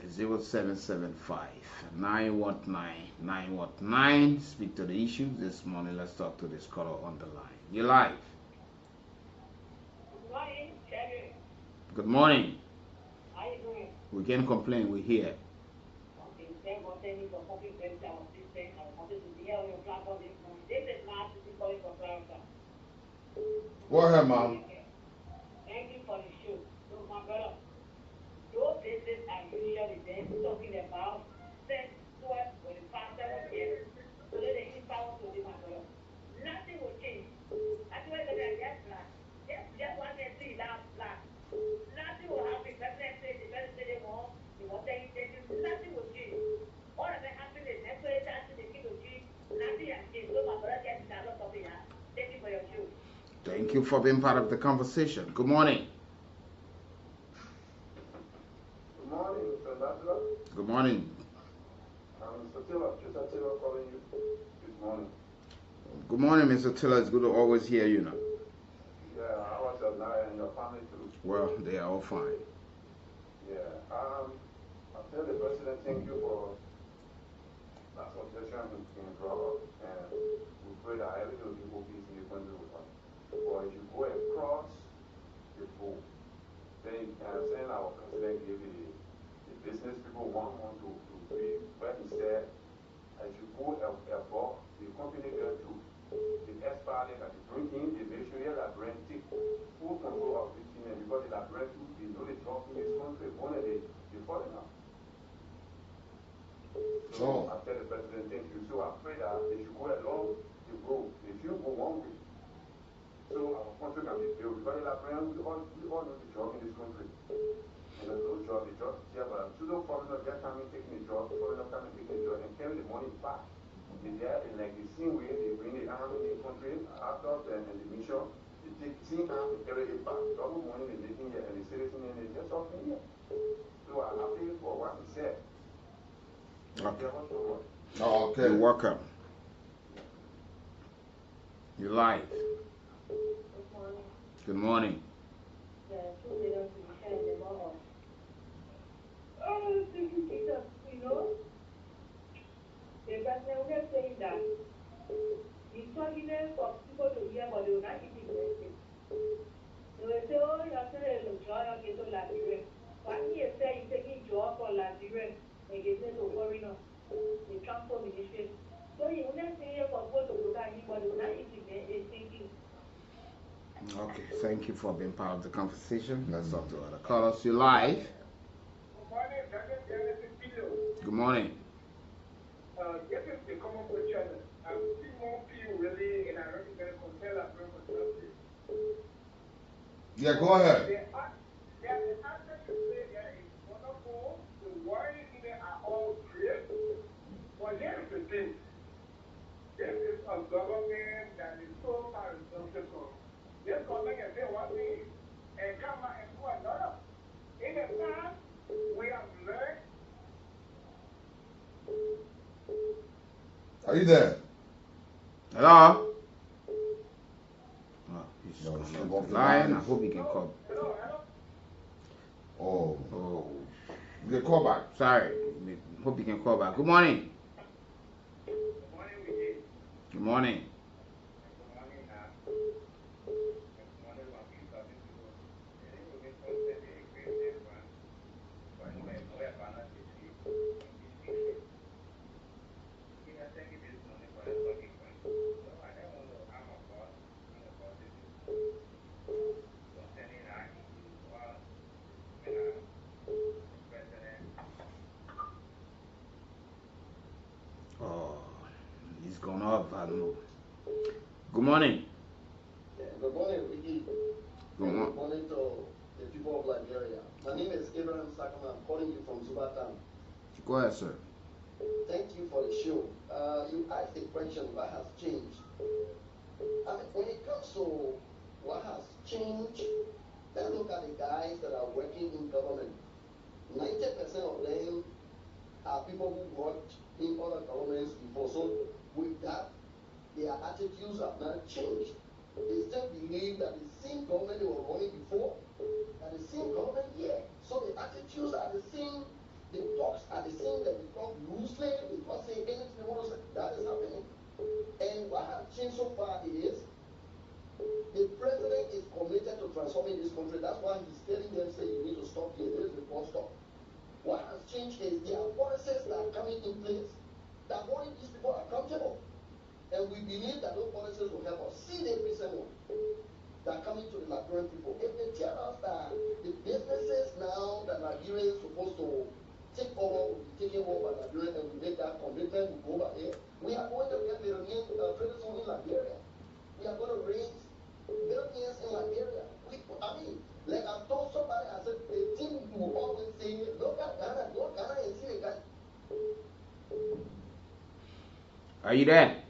0775-919-919. Speak to the issue this morning. Let's talk to this caller on the line. You're live. Good morning, Jerry. Good morning. How you doing? We can't complain. We're here. Okay, thank God, thank you for talking to me. I was listening. I wanted to be here on your platform this morning. This is not to be calling for Clarissa. Go ahead, Mom. Thank you for the show. So, my brother, those places are usually then talking about sex, what, for the past 7 years. So then the impact to be my brother. Nothing will change. That's why they're just black. Just one can see that black. Nothing will happen. The president say they want nothing will change. All of that happened is next way after the kid will change. Nothing has changed. So my brother gets a lot of it. Thank you for your show. Thank you for being part of the conversation. Good morning. Good morning, Mr. Lazarus. Good morning. Mr. Taylor, Mr. Taylor calling you. Good morning. Good morning, Mr. Tiller. It's good to always hear you now. Yeah, how was your night and your family too? Well, they are all fine. Yeah. I'll tell the president thank you for that suggestion in Robert, and we pray that everything will be okay in the country with us. But if you go across the board, then saying our president gave the business people 1 month to pay, where he said, as you go above, the company can do the expert that you bring in, they make sure that brand take full control of this thing, and because the brand too, they know the job in this country, only they foreigner. So I tell the president, thank you. So I pray that they should go along the road. If you go one way, so our country can be built. Because the brand, we all know the job in this country. And there's no job, the job is here, but pseudo foreigners just come and taking the job, foreigners come and taking the job and carry the money back. There, and like the same way they bring the army in the country after and the mission, they take same army and carry it back. Double money they making here and the citizen and they just talking here. So I'm happy for what he said. Okay. Okay. You're welcome. You're live. Good morning. Good morning. Yeah, 2 million to be shared in the morning. Oh, thank you, Jesus. You know, the president was saying that the intelligence of people to hear, but they will not keep it interested. They will say, oh, you're saying a joy of getting Liberia. One year say you're taking job for Liberia and getting to foreigner, the transport ministry. So you will not say for people to go back, but they will not implement a thinking. Okay, thank you for being part of the conversation. Let's talk to other callers. You're live. Good morning, Good morning. This is the common question. I've seen more people really, and I don't think they're going to tell us Yeah, go ahead. the answer you say there is wonderful. The worries in there are all great. But here is the thing. This is a government that is so far responsible. This government can say one thing and come out and do another. In the past, we have learned. Are you there? Hello? Oh, he's No, gone he's off off the the line. line. I hope he can call. Oh, Oh, you can call back. sorry. Hope he can call back. Good morning. Good morning, we did. Good morning. Good morning. It's gone off. I don't know. Good morning. Yeah, good morning, Ricky. Good morning. Good morning to the people of Liberia. My name is Abraham Sakama. I'm calling you from Zubatan. Go ahead, sir. Thank you for the show. You asked the question, what has changed? I mean, when it comes to what has changed, let's look at the guys that are working in government. 90% of them are people who worked in other governments before. So with that, their attitudes have not changed. They still believe that the same government they were running before, and the same government here. So the attitudes are the same, the talks are the same, that they talk loosely, they don't say anything they want to say. That is happening. And what has changed so far is the president is committed to transforming this country. That's why he's telling them, say, you need to stop here. This is the first stop. What has changed is there are policies that are coming in place that holding these people accountable. And we believe that those policies will help us. See the recent one that are coming to the Liberian people. If they tell us that the businesses now that Nigeria is supposed to take over will be taken over by Nigeria, and we make that commitment, we go over here, we are going to get millionaires pretty soon in Liberia. We are going to raise millionaires in Liberia. I mean, like I've told somebody, I said, the thing you will always say, look at Ghana, go Ghana and see the guy. Are you there?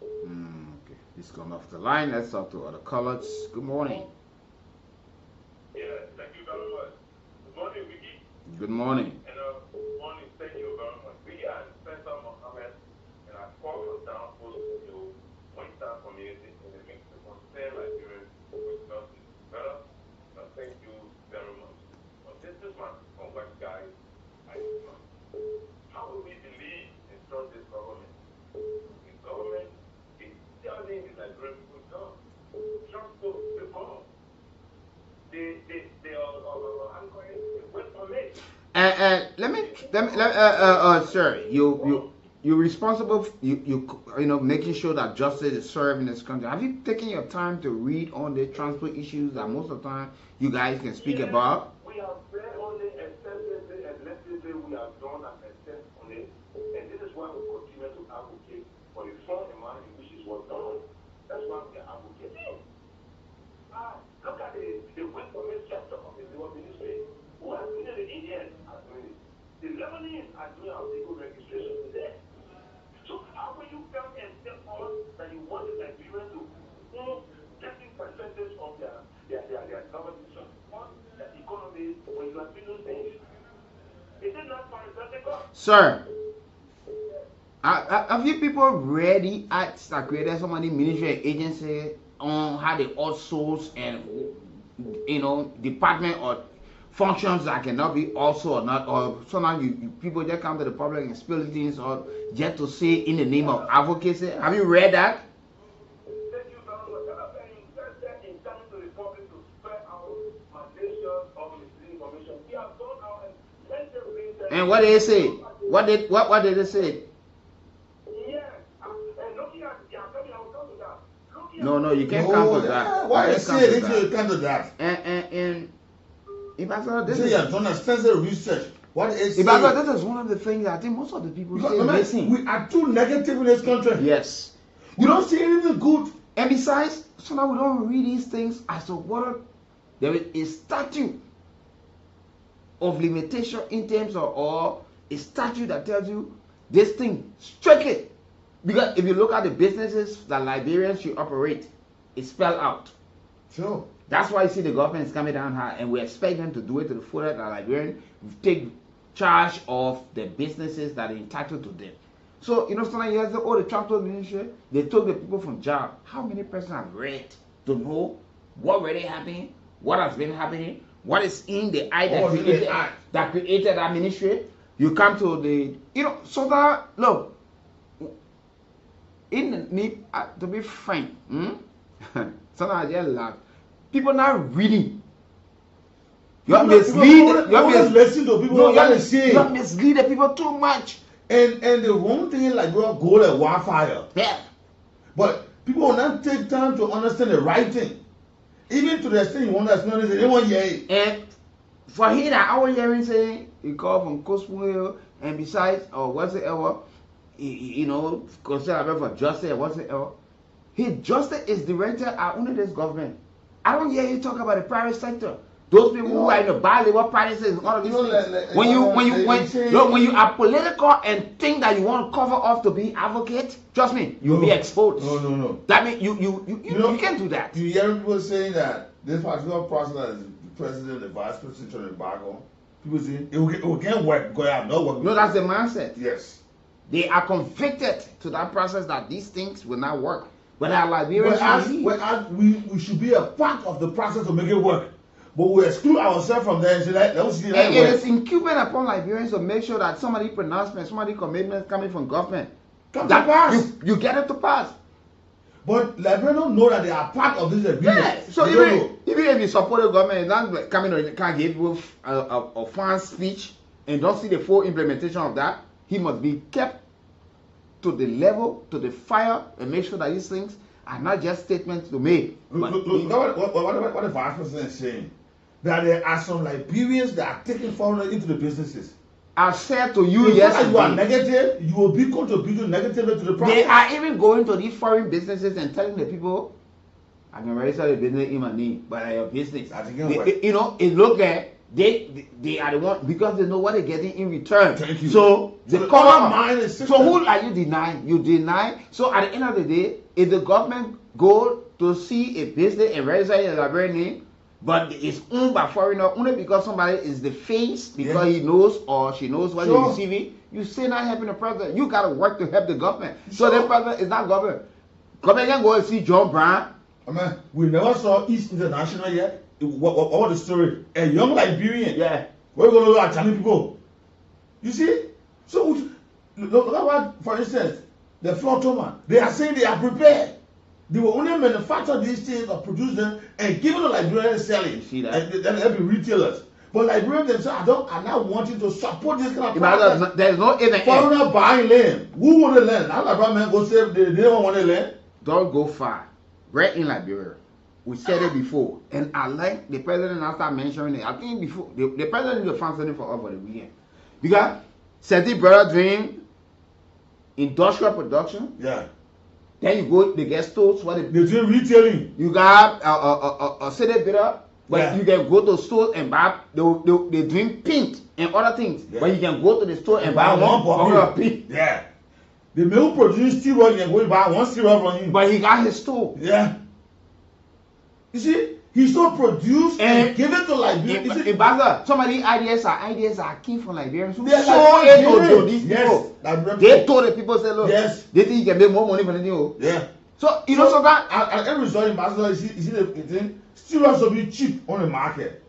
Okay, he's gone off the line. Let's talk to other callers. Good morning. Yeah, thank you very much. Good morning, Vicky. Good morning. And good morning, thank you very much. Vicky, I'm Spencer Mohammed, and I call from Down Post to Mointown community in the mix to concern Liberians with justice. Brother, thank you very much. But this is my congrats, guys. How will we believe and trust this government? The government is telling the Liberian people, no, trust those people. They are ongoing with permit. Sir, you're responsible. You know, making sure that justice is served in this country. Have you taken your time to read on the transport issues that most of the time you guys can speak about? We have read on it extensively and collectively. We have done an extent on it, and this is why we continue to advocate for the form and manner in which it was done. That's why we are advocating. Look at the work permit sector of the Labour Ministry. Who has been the Indians are doing it. The Lebanese are doing our legal registration today. So how will you come and tell us that you want the Nigerians to own 30% of their government support the economy when you are doing those things? Is it not paradoxical? Sir, have you people read the acts that created so many ministry and agency on how they outsource and, you know, department or functions that cannot be also or not, or sometimes you people just come to the public and spill things or just to say in the name of advocacy? Have you read that? Thank you very much. I'm interested in coming to the public to spread out foundations of misleading information. We have done our extensive. And what did they say? What did they say? Yes, and looking at the academy, I will come to that. No, you can't come to that. Why you say it if you come to that? And if I saw this, you have done extensive research. What is if I saw this is one of the things I think most of the people say missing. We are too negative in this country. Yes. We don't see anything good. And besides, sometimes we don't read these things as to what there is a statute of limitation in terms of, or a statute that tells you this thing strictly. Because if you look at the businesses that Liberians should operate, it's spelled out. Sure. That's why you see the government is coming down high, and we expect them to do it to the full that Liberians take charge of the businesses that are entitled to them. So, you know, sometimes you have to, the transport ministry, they took the people from job. How many persons have read to know what really happened, what has been happening, what is in the eye that created that ministry? You come to the, you know, so that, look, in the need to be frank, sometimes I just laugh. People not reading. You have mislead. You have listen to people. You have mislead the people too much. And the wrong thing like we go like wildfire. Yeah. But people will not take time to understand the right thing. Even to the extent you want to understand it, they won't hear it. And for here that I was hearing saying he called from Coastal Hill and besides or whatsoever, you know, concerned for justice and what's it else. His justice is directed at only this government. I don't hear you talk about the private sector. Those people who are in the bad labor practices, all of these things. When you are political and think that you want to cover up to be advocate, trust me, you'll be exposed. No. That means you can't do that. You hear people saying that this particular person that is the president, the vice president, trying to back on. People say it will get work because I have no work. No, that's the mindset. Yes. They are convicted to that process that these things will not work. But our Liberians, we should be a part of the process to make it work. But we exclude ourselves from there and say, let's see that. It is incumbent upon Liberians to make sure that somebody pronouncements, somebody commitments coming from government, come to pass. You get it to pass. But Liberians don't know that they are part of this agreement. Yeah. So even if you support the government, it's not coming or can't give you a fan speech and don't see the full implementation of that. He must be kept to the level, to the fire, and make sure that these things are not just statements to make. Look what the vice president is saying. That there are some Liberians that are taking foreigners into the businesses. I said to you yesterday, you are negative, you will be contributing negatively to the process. They are even going to these foreign businesses and telling the people, I can register the business in my name, but I have business. You know, it look like they are the one because they know what they're getting in return. Thank you. So the common mind is so who are you denying? You deny. So at the end of the day, if the government go to see a business and register in a Liberian name, but it's owned by foreigner only because somebody is the face, because he knows or she knows what you're receiving, you still not helping the president. You gotta work to help the government. So the president is not government. Government can go and see John Brown. I mean, we never saw East International yet. What was the story? A young Liberian. Yeah. We're going to look at Chinese people. You see? So look at what, for instance, the floor man. They are saying they are prepared. They will only manufacture these things or produce them and give it to Liberians and sell it. You see that? And then they'll be retailers. But Liberians themselves are not wanting to support this kind of process. There's no even foreigner buying land. Who want to land? Now Liberian men go say they don't want to land. Don't go far. Right in Liberia. We said it before. And I like the president now start mentioning it. I think before the president need to find something for us for the weekend. Because Seti brother doing industrial production. Yeah. Then you go, they get stores what they do retailing. You got a city bidder, but you can go to stores and buy they drink paint and other things. Yeah. But you can go to the store and buy one bottle of paint. Yeah. The milk produce steroid, you can go and buy one steroid from him. But he got his store. Yeah. You see, he still produce and give it to Liberians. In Baza, some of the ideas are came from Liberians who sold it to these people. They told the people, say, look, they think you can make more money from the deal. Yeah. So you know, so that at every result in Baza, you see the thing, steroids will be cheap on the market,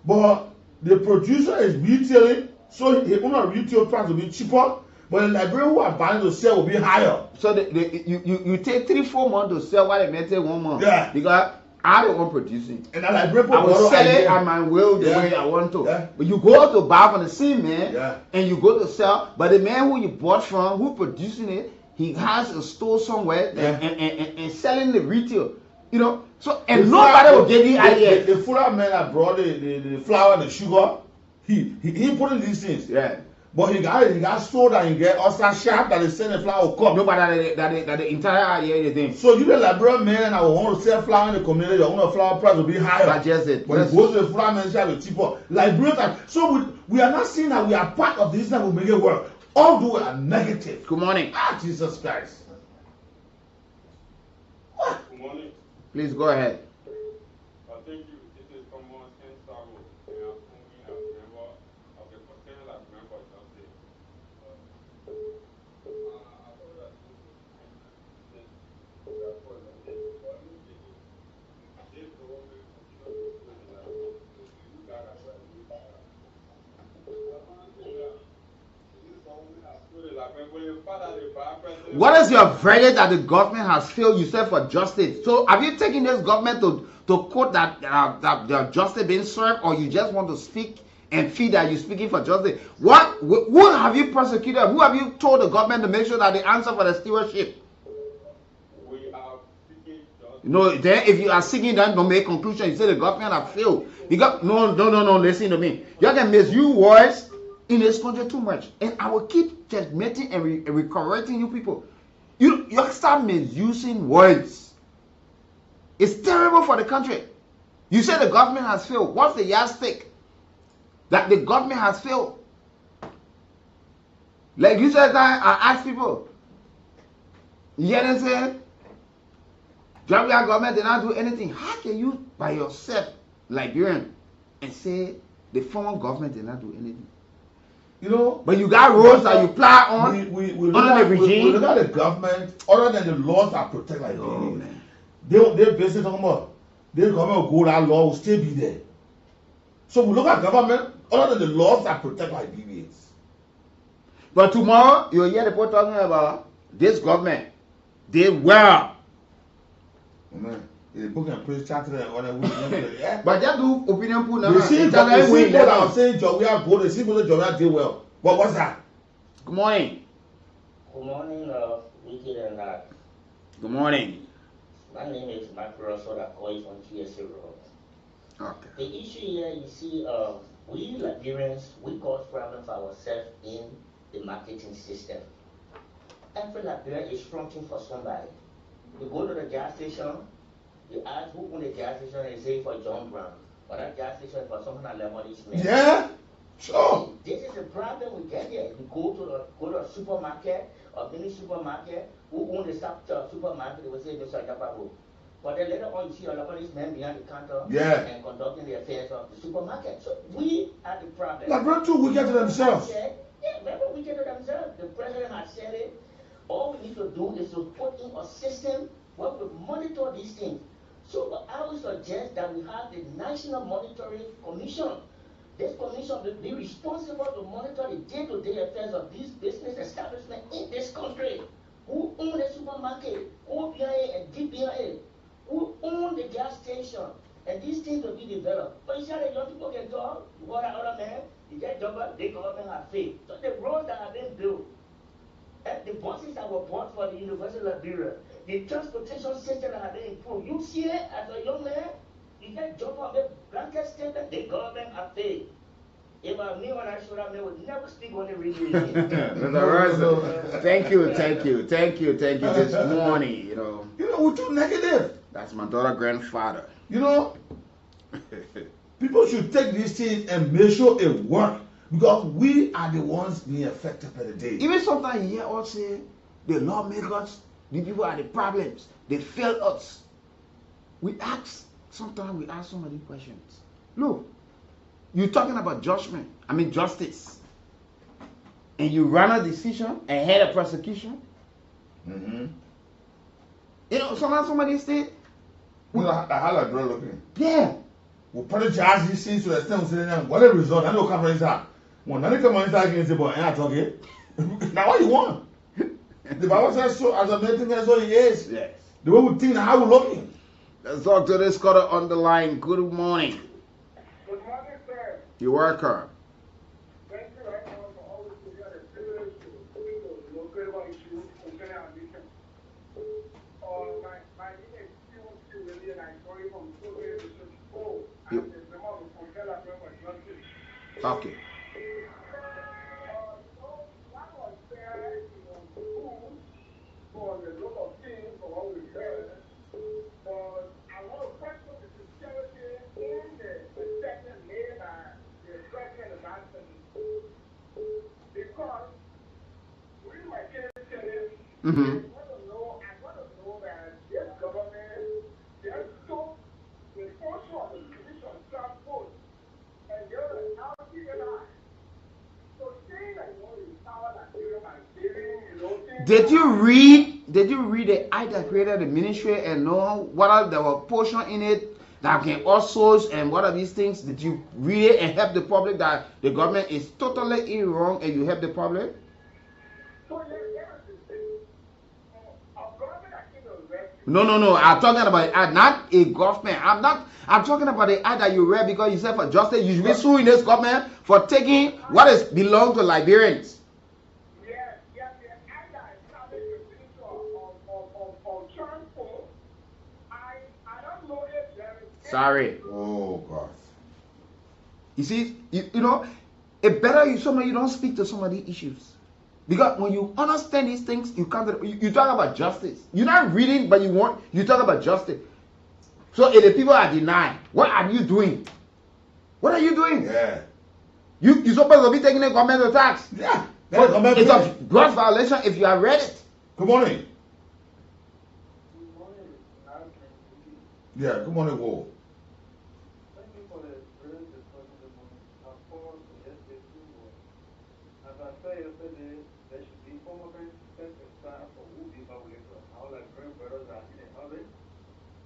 but the producer is retailing, so he on retail price will be cheaper. But the Liberians who are buying to sell will be higher. So you take 3-4 months to sell what they may take 1 month. Yeah. Because I don't want producing. And I will sell it at my will the way I want to. Yeah. But you go out to buy from the same man, yeah, and you go to sell. But the man who you bought from, who producing it, he has a store somewhere, yeah, and selling the retail. You know, so and nobody will get the idea. The fuller man that brought the flour and the sugar, he put in these things. Yeah. But he got sold and he get also sharp that they send the flour cup. Nobody that the entire idea is the thing. So you the Liberian man and I want to sell flour in the community, your own flour price will be higher. That's just it. But it goes to the flour man shall be cheaper. Liberians, so we are not saying that we are part of this that will make it work. Although we are negative. Good morning. Ah, Jesus Christ. Good morning. Please go ahead. Thank you. This is Thomas Ensaro. And I'm a member of the Container Lab member of the What is your verdict that the government has failed? You said for justice. So have you taken this government to quote that the justice being served, or you just want to speak and feel that you're speaking for justice? Who have you prosecuted? Who have you told the government to make sure that they answer for the stewardship? We are seeking justice. No, then if you are seeking them to make conclusion, you say the government have failed. You got no, listen to me. You can misuse words in this country too much. And I will keep checkmating and correcting you people. You start misusing words. It's terrible for the country. You say the government has failed. What's the yardstick that the government has failed? Like you said, I ask people, you hear them say, Jamaican government did not do anything. How can you, by yourself, Liberian, and say the former government did not do anything? You know, but you got roads that you plow on we under the regime. We look at the government, other than the laws that protect Liberians. They're basically talking about the government will go, that law will still be there. So we look at government, other than the laws that protect Liberians. But tomorrow, you'll hear the people talking about this government did well. Man, the book and praise chapter and whatever. But just do opinion pool now. You see, what I'm saying, Jovia go, they see what Jovia did well. But what's that? Good morning. Good morning, Wicked and Lark. Good morning. My name is Mark Russell, I call you from GSA Road. Okay. The issue here, you see, we Liberians, we cause problems for ourselves in the marketing system. Every Liberian is fronting for somebody. You go to the gas station, you ask who own the gas station, and say for John Brown. But that gas station is for someone like Lemony Smith. Yeah, sure. This is the problem we get here. You go to a supermarket or mini supermarket, who own the supermarket, they will say Mr. Yababu. But then later on, you see a lot of these men behind the counter and conducting the affairs of the supermarket. So we are the problem. Like, too wicked to themselves. Yeah, remember wicked to themselves. The president has said it. All we need to do is to put in a system where we monitor these things. So I would suggest that we have the National Monitoring Commission. This commission will be responsible to monitor the day-to-day affairs of these business establishments in this country. Who own the supermarket, OPIA and DPIA, who own the gas station, and these things will be developed. But you see how the young people can talk, you want another man, you get job, the government have failed. So the roads that have been built, and the buses that were bought for the University of Liberia, the transportation system that have been improved. You see it as a young man, you get job on the blanket statement, the government have failed. If I knew when I showed up, I would never speak on the radio again. Thank you this morning, you know. We're too negative. That's my daughter's grandfather. You know, people should take these things and make sure it works. Because we are the ones being affected by the day. Even sometimes you hear us say, the lawmakers, the people are the problems. They fail us. Sometimes we ask so many questions. Look, you're talking about justice. And you run a decision and head a prosecution. Mm-hmm. You know, sometimes somebody say, how like girl looking? Yeah. We put the jazz these things to the extent we say, what the result? I know come from inside. When none come inside again, say, boy, I'm not talking. Now what you want? The Bible says so as a man thinks as so he is. Yes. The way we think and how we looking. Let's talk to this caller on the line. Good morning. Good morning, sir. You're welcome. Thank you right now for always giving us the privilege to look about issues concerning our nation. My name is Steve Willie, and I'm calling from Soviet Research School. I'm the member of the Compella Member Justice. Okay. What was there food for the local team, for what we heard, but I want to question the sincerity in the statement made by the president of Johnson. Because during my case study, I want to know that this government just took the portion of the commission transport and the other LTNI. So saying that you want to empower Nigeria by giving, Did you read the act that created the ministry and know what are there were portion in it that can also and what are these things? Did you read it and help the public that the government is totally wrong and you help the public? No. I'm talking about not a government. I'm talking about the act that you read because you said for justice you should be suing this government for taking what is belong to Liberians. Sorry. Oh God. You see, you know, It's better you don't speak to some of these issues. Because when you understand these things, you talk about justice. You're not reading, but you talk about justice. So if the people are denied, what are you doing? What are you doing? Yeah. You're supposed to be taking a governmental tax. Yeah. It's a gross violation if you have read it. Good morning. Yeah, good morning, Whoa. Thank you for the brilliant discussion this morning. Of course, yesterday too. As I said yesterday, there should be formal set aside for who be publisher. Our Liberian brothers are in a hurry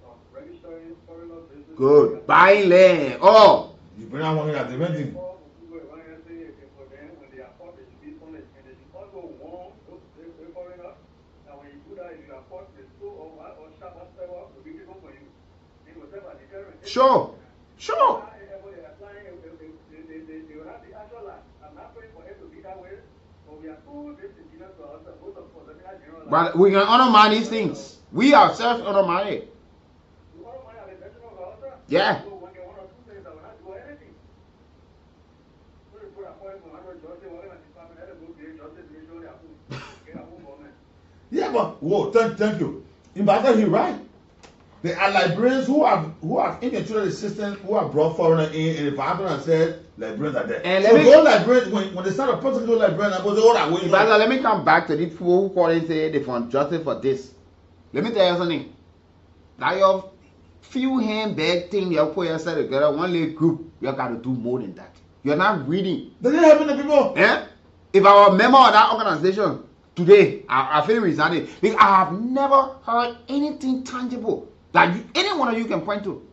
on registering foreign business. Good. Buying land. Oh. You bring out one at the wedding. When they are caught, they should be punished. And they should also warn those foreigners that when you do that, if you are caught with two or one or sharp or step up, will be given for you. It will serve as a deterrent. Sure. Sure. They will have the actual land. I'm not praying for it to be that way, but we are too disingenuous to ourselves. Both of us, general. But we can undermine these things. We ourselves undermine it. You undermine the intention of ourselves? Yeah. So when there are one or two things that will not do anything. So you put a point for 100 justice, whatever department, let them go create justice, make sure they are full. Get a full government. Yeah, but whoa, thank you. In Bata, he's right. There are Liberians who have infiltrated the system, who have brought foreigners in, and if I and said Liberians are there. And so those Liberians, when they start a particular Liberian, I go say, "Oh, that way." Let me come back to the people who call and say they found justice for this. Let me tell you something. That your few handbag thing you put yourself together, one little group, you got to do more than that. You're not reading. They didn't help the people. Yeah? If I were a member of that organization today, I feel resigning. Because I have never heard anything tangible that any one of you can point to.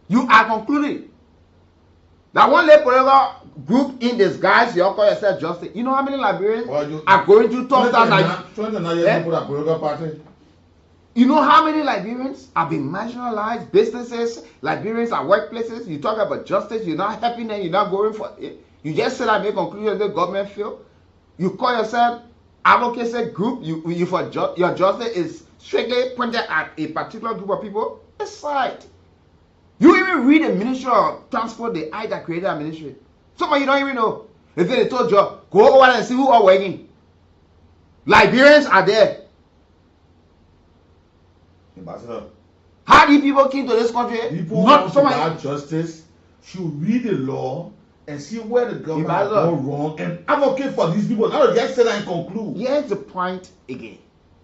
You are concluding that one little political group in disguise, you call yourself justice. You know how many Liberians are going to tough time? 29 years people that political party. You know how many Liberians have been marginalized, businesses, Liberians at workplaces? You talk about justice, you're not helping them, you're not going for it. You just said I make conclusions the government failed. You call yourself advocacy group, your justice is strictly pointed at a particular group of people. Aside. You even read the Ministry of Transport, the I that created that ministry. Some of you don't even know. If they told you, go over and see who are working. Liberians are there. Ambassador, how do people came to this country? People not who want justice should read the law and see where the government has gone wrong and advocate for these people. Not just say that and conclude. Here's the point again.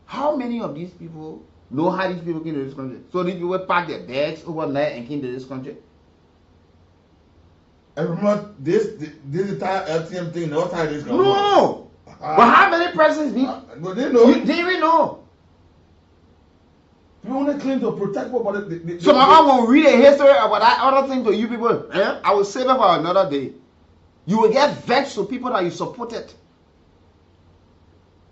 How many of these people know how these people came to this country? So these people packed their bags overnight and came to this country? And remember this entire LTM thing, no time this going No! But how many persons did they know? You didn't even know. We only claim to protect what, but so I will read a history about that other thing to you people. I will save it for another day. You will get vexed to people that you supported.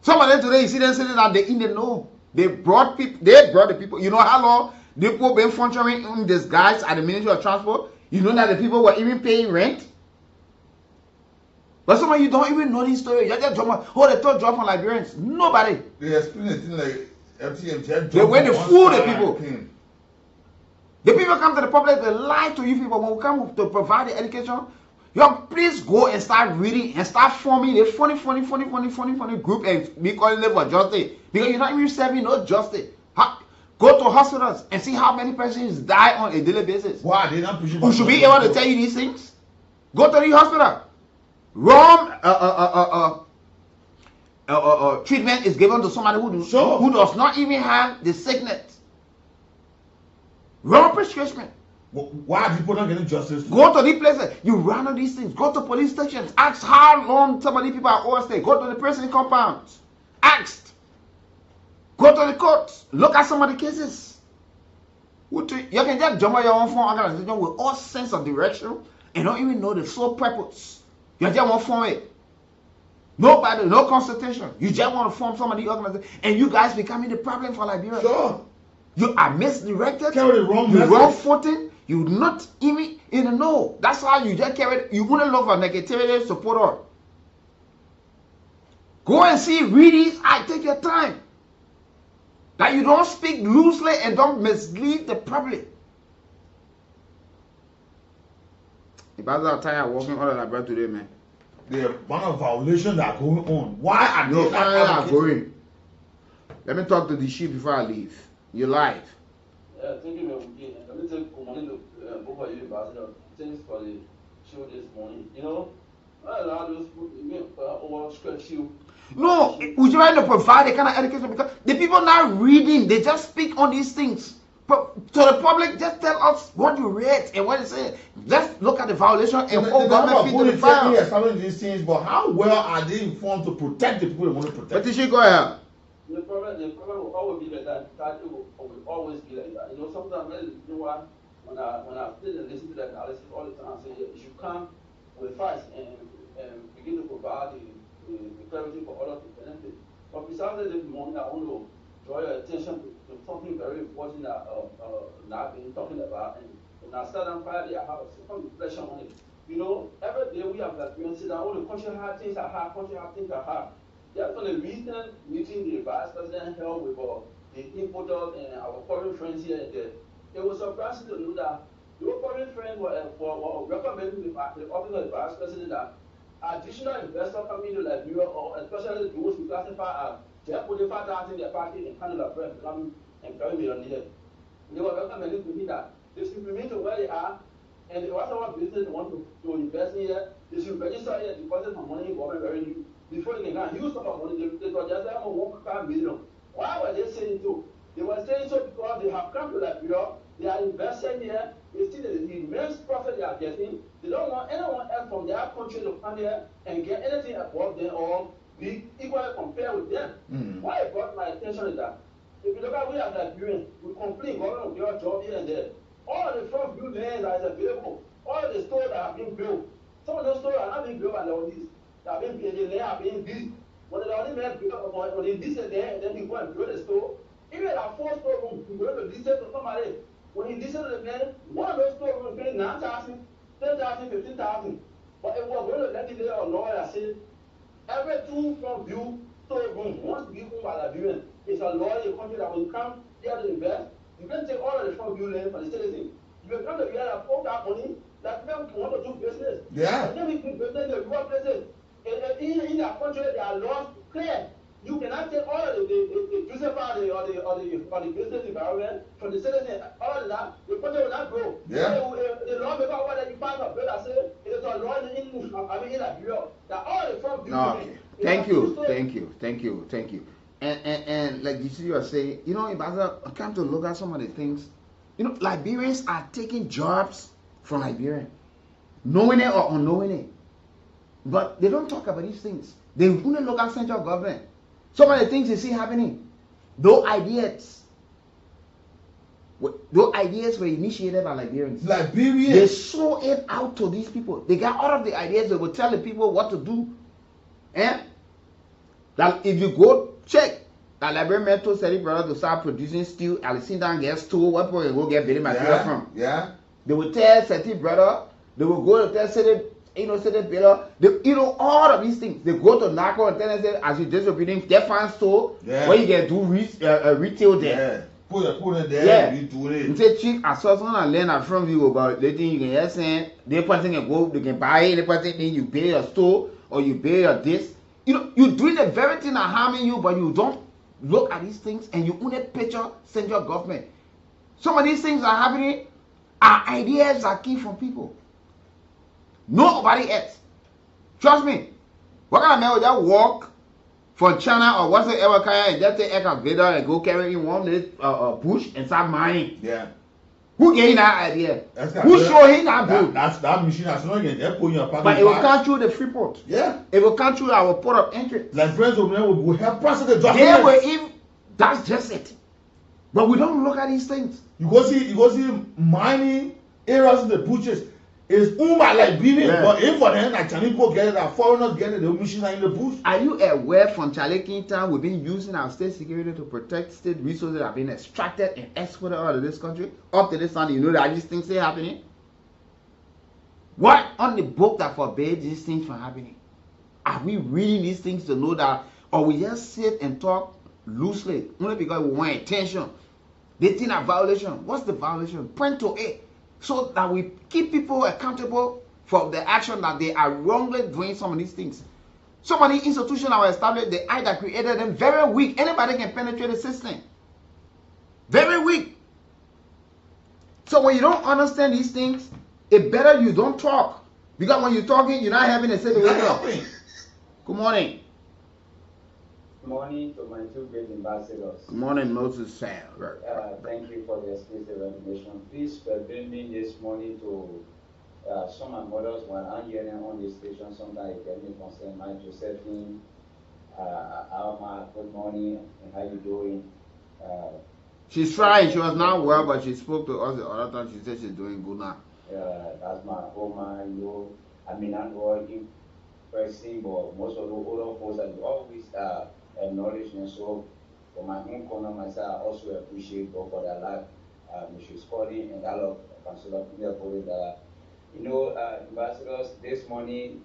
Some of them today, you see them sitting down, they in the know. They brought the people. You know how long the people been functioning in disguise at the Ministry of Transport? You know that the people were even paying rent? But some of you don't even know this story. You just drop, they thought drop on Liberians. Nobody. They explain it like they went to fool the people. The people come to the public, they lie to you people. When we come to provide the education, please go and start reading and start forming a funny group and be calling them for justice. Because you're not even serving no justice. Go to hospitals and see how many persons die on a daily basis. Why? They not pushing. Who should be able to tell you these things? Go to the hospital. Wrong treatment is given to somebody who does not even have the sickness. Wrong prescription. Why are people not getting justice? Go to the places. You run on these things. Go to police stations. Ask how long some of these people are overstayed. Go to the prison compounds. Ask. Go to the courts. Look at some of the cases. You can just jump on your own phone organization with all sense of direction and don't even know the sole purpose. You just want to form it. Nobody, no consultation. You just want to form some of the organizations, and you guys becoming the problem for Liberia. Sure. You are misdirected. Carry the wrong message. Wrong footing. You not even in the know. That's how you just carry it. You wouldn't look for negativity supporter. Go and see, read these. Take your time. That you don't speak loosely and don't mislead the public. If I was tired walking all the Liberia today, man. the amount of violations that are going on. Why are No, they not finally I'm advocating? going. Let me talk to the chief before I leave. You're live. Yeah, thank you, Mr. Let me take good morning to both of you, Ambassador. Thanks for the show this morning. You know, I allow those people over stretch you. No, we trying to provide a kind of education because the people not reading, they just speak on these things. But to the public, just tell us what you read and what it said. Let's look at the violation and hold government feet to the fire. Establishing these things, but how well are they informed to protect the people they want to protect? But did she go ahead? The problem will always be like that. It will always be like that. You know, sometimes you know what, when I sit and listen to that analysis all the time, I say, yeah, you should come with facts and begin to provide the clarity for others to benefit. But besides that, this morning I want to draw your attention to something very important that I've been talking about. And when I sat down Friday, I have a second reflection on it. You know, every day we have that we sit down, all the country hard things are hard, country hard things are hard. Just for the recent meeting the vice president held with the importers and our foreign friends here and there, it was surprising to know that your foreign friends were recommending the office of the vice president that additional investors coming to Liberia, or especially those who classify as just putting 5,000 in their party in Canada for becoming employment needed. They were recommending to me that they should remain to where they are, and the rest of our business want to invest in here, they should register here, deposit some money in government revenue. Before they can use some of money, they were just like 1.5 million. Why were they saying so? They were saying so because they have come to Liberia, they are investing here, they see the immense profit they are getting. They don't want anyone else from their country to come here and get anything above them or be equally compared with them. Why it brought my attention is that if you look at we as Liberians, we complain government will give us job here and there. All of the front view lands that is available, all of the stores that have been built, some of those stores are not being built by the Lebanese. That have been the land have been built. When the Lebanese built up on the decent there, and then you go and build a store. Even at 4 storerooms, you go to listen to somebody. When you listen to the man, one of those storerooms paying 9,000, 10,000, 15,000. But it was going to let you there or lawyer that said every 2 front view storeroom once be owned by Liberian. It's a law in the country that when you come there to invest, you can take all of the front view land for the citizen. You can come to the area, put that money, that people want to do business. Yeah. And then we do business in the rural places. In that country, there are laws clear. You cannot take all of the justify or the business environment from the citizen. All of that, the country will not grow. Yeah. The law make out what you find a bill that says it is a law in Liberia that all the front view. Okay. Thank you. And like you see, you are saying, you know, if I come to look at some of the things, you know, Liberians are taking jobs from Liberians, knowing it or unknowing it. But they don't talk about these things. They only look at central government. Some of the things you see happening, those ideas were initiated by Liberians. They sold it out to these people. They got all of the ideas. They will tell the people what to do. That if you go check, that Liberian men told Seti brother to start producing steel, I'll sit down get steel, what people will go get building material from. Yeah. They will tell Seti brother, they will go to tell Seti, Seti builder, all of these things. They go to NACO and tell them, say, as you disobedient, get fan store, where you can do retail there. Yeah. Put it there, you do it. You say, chief, I saw someone and learn from you about the thing you can just say, they person can go, they can buy it, they person thing you pay your store, or you pay your this. You know, you're doing the very thing that harming you, but you don't look at these things and you only picture central government. Some of these things are happening, are ideas that came from people. Nobody else. Trust me. What kind of man would that walk for China or whatsoever kind and just take excavator and go carry in one little bush and start mining? Yeah. Who gave him that idea? Who showed him that boat? That's that machine that's not again. They're putting your pocket. But it will come through the free port. Yeah. It will come through our port of entry. Like friends of mine will help process the documents. They will even, that's just it. But we don't look at these things. You go see mining areas in the bushes. It's owned by Liberians, but if for them like Chinese people get it, that foreigners get it, the machines are in the bush. Are you aware from Charlie King Town we've been using our state security to protect state resources that have been extracted and exported out of this country? Up to this time, you know that these things are happening? What on the book that forbids these things from happening? Are we reading these things to know that, or we just sit and talk loosely only because we want attention? They think a violation. What's the violation? Point to it, so that we keep people accountable for the action that they are wrongly doing some of these things. Some of the institutions that were established, the eye that created them, very weak. Anybody can penetrate the system. Very weak. So when you don't understand these things, it's better you don't talk. Because when you're talking, you're not having a say to wake up. Good morning. Good morning to my two great ambassadors. Good morning, Moses Sam. Thank you for the exclusive information. Please bring me this morning to some of my mothers when I'm hearing on this station, sometimes it get me concerned. My Josephine, Alma, good morning, and how you doing? She's trying. She was not well, but she spoke to us the other time. She said she's doing good now. That's my Oma, I mean, I'm working person, but most of the older folks that always acknowledge me. So for my own corner, myself, I also appreciate God for that life. She's calling and I love Councilor Peter for it. Ambassadors, this morning,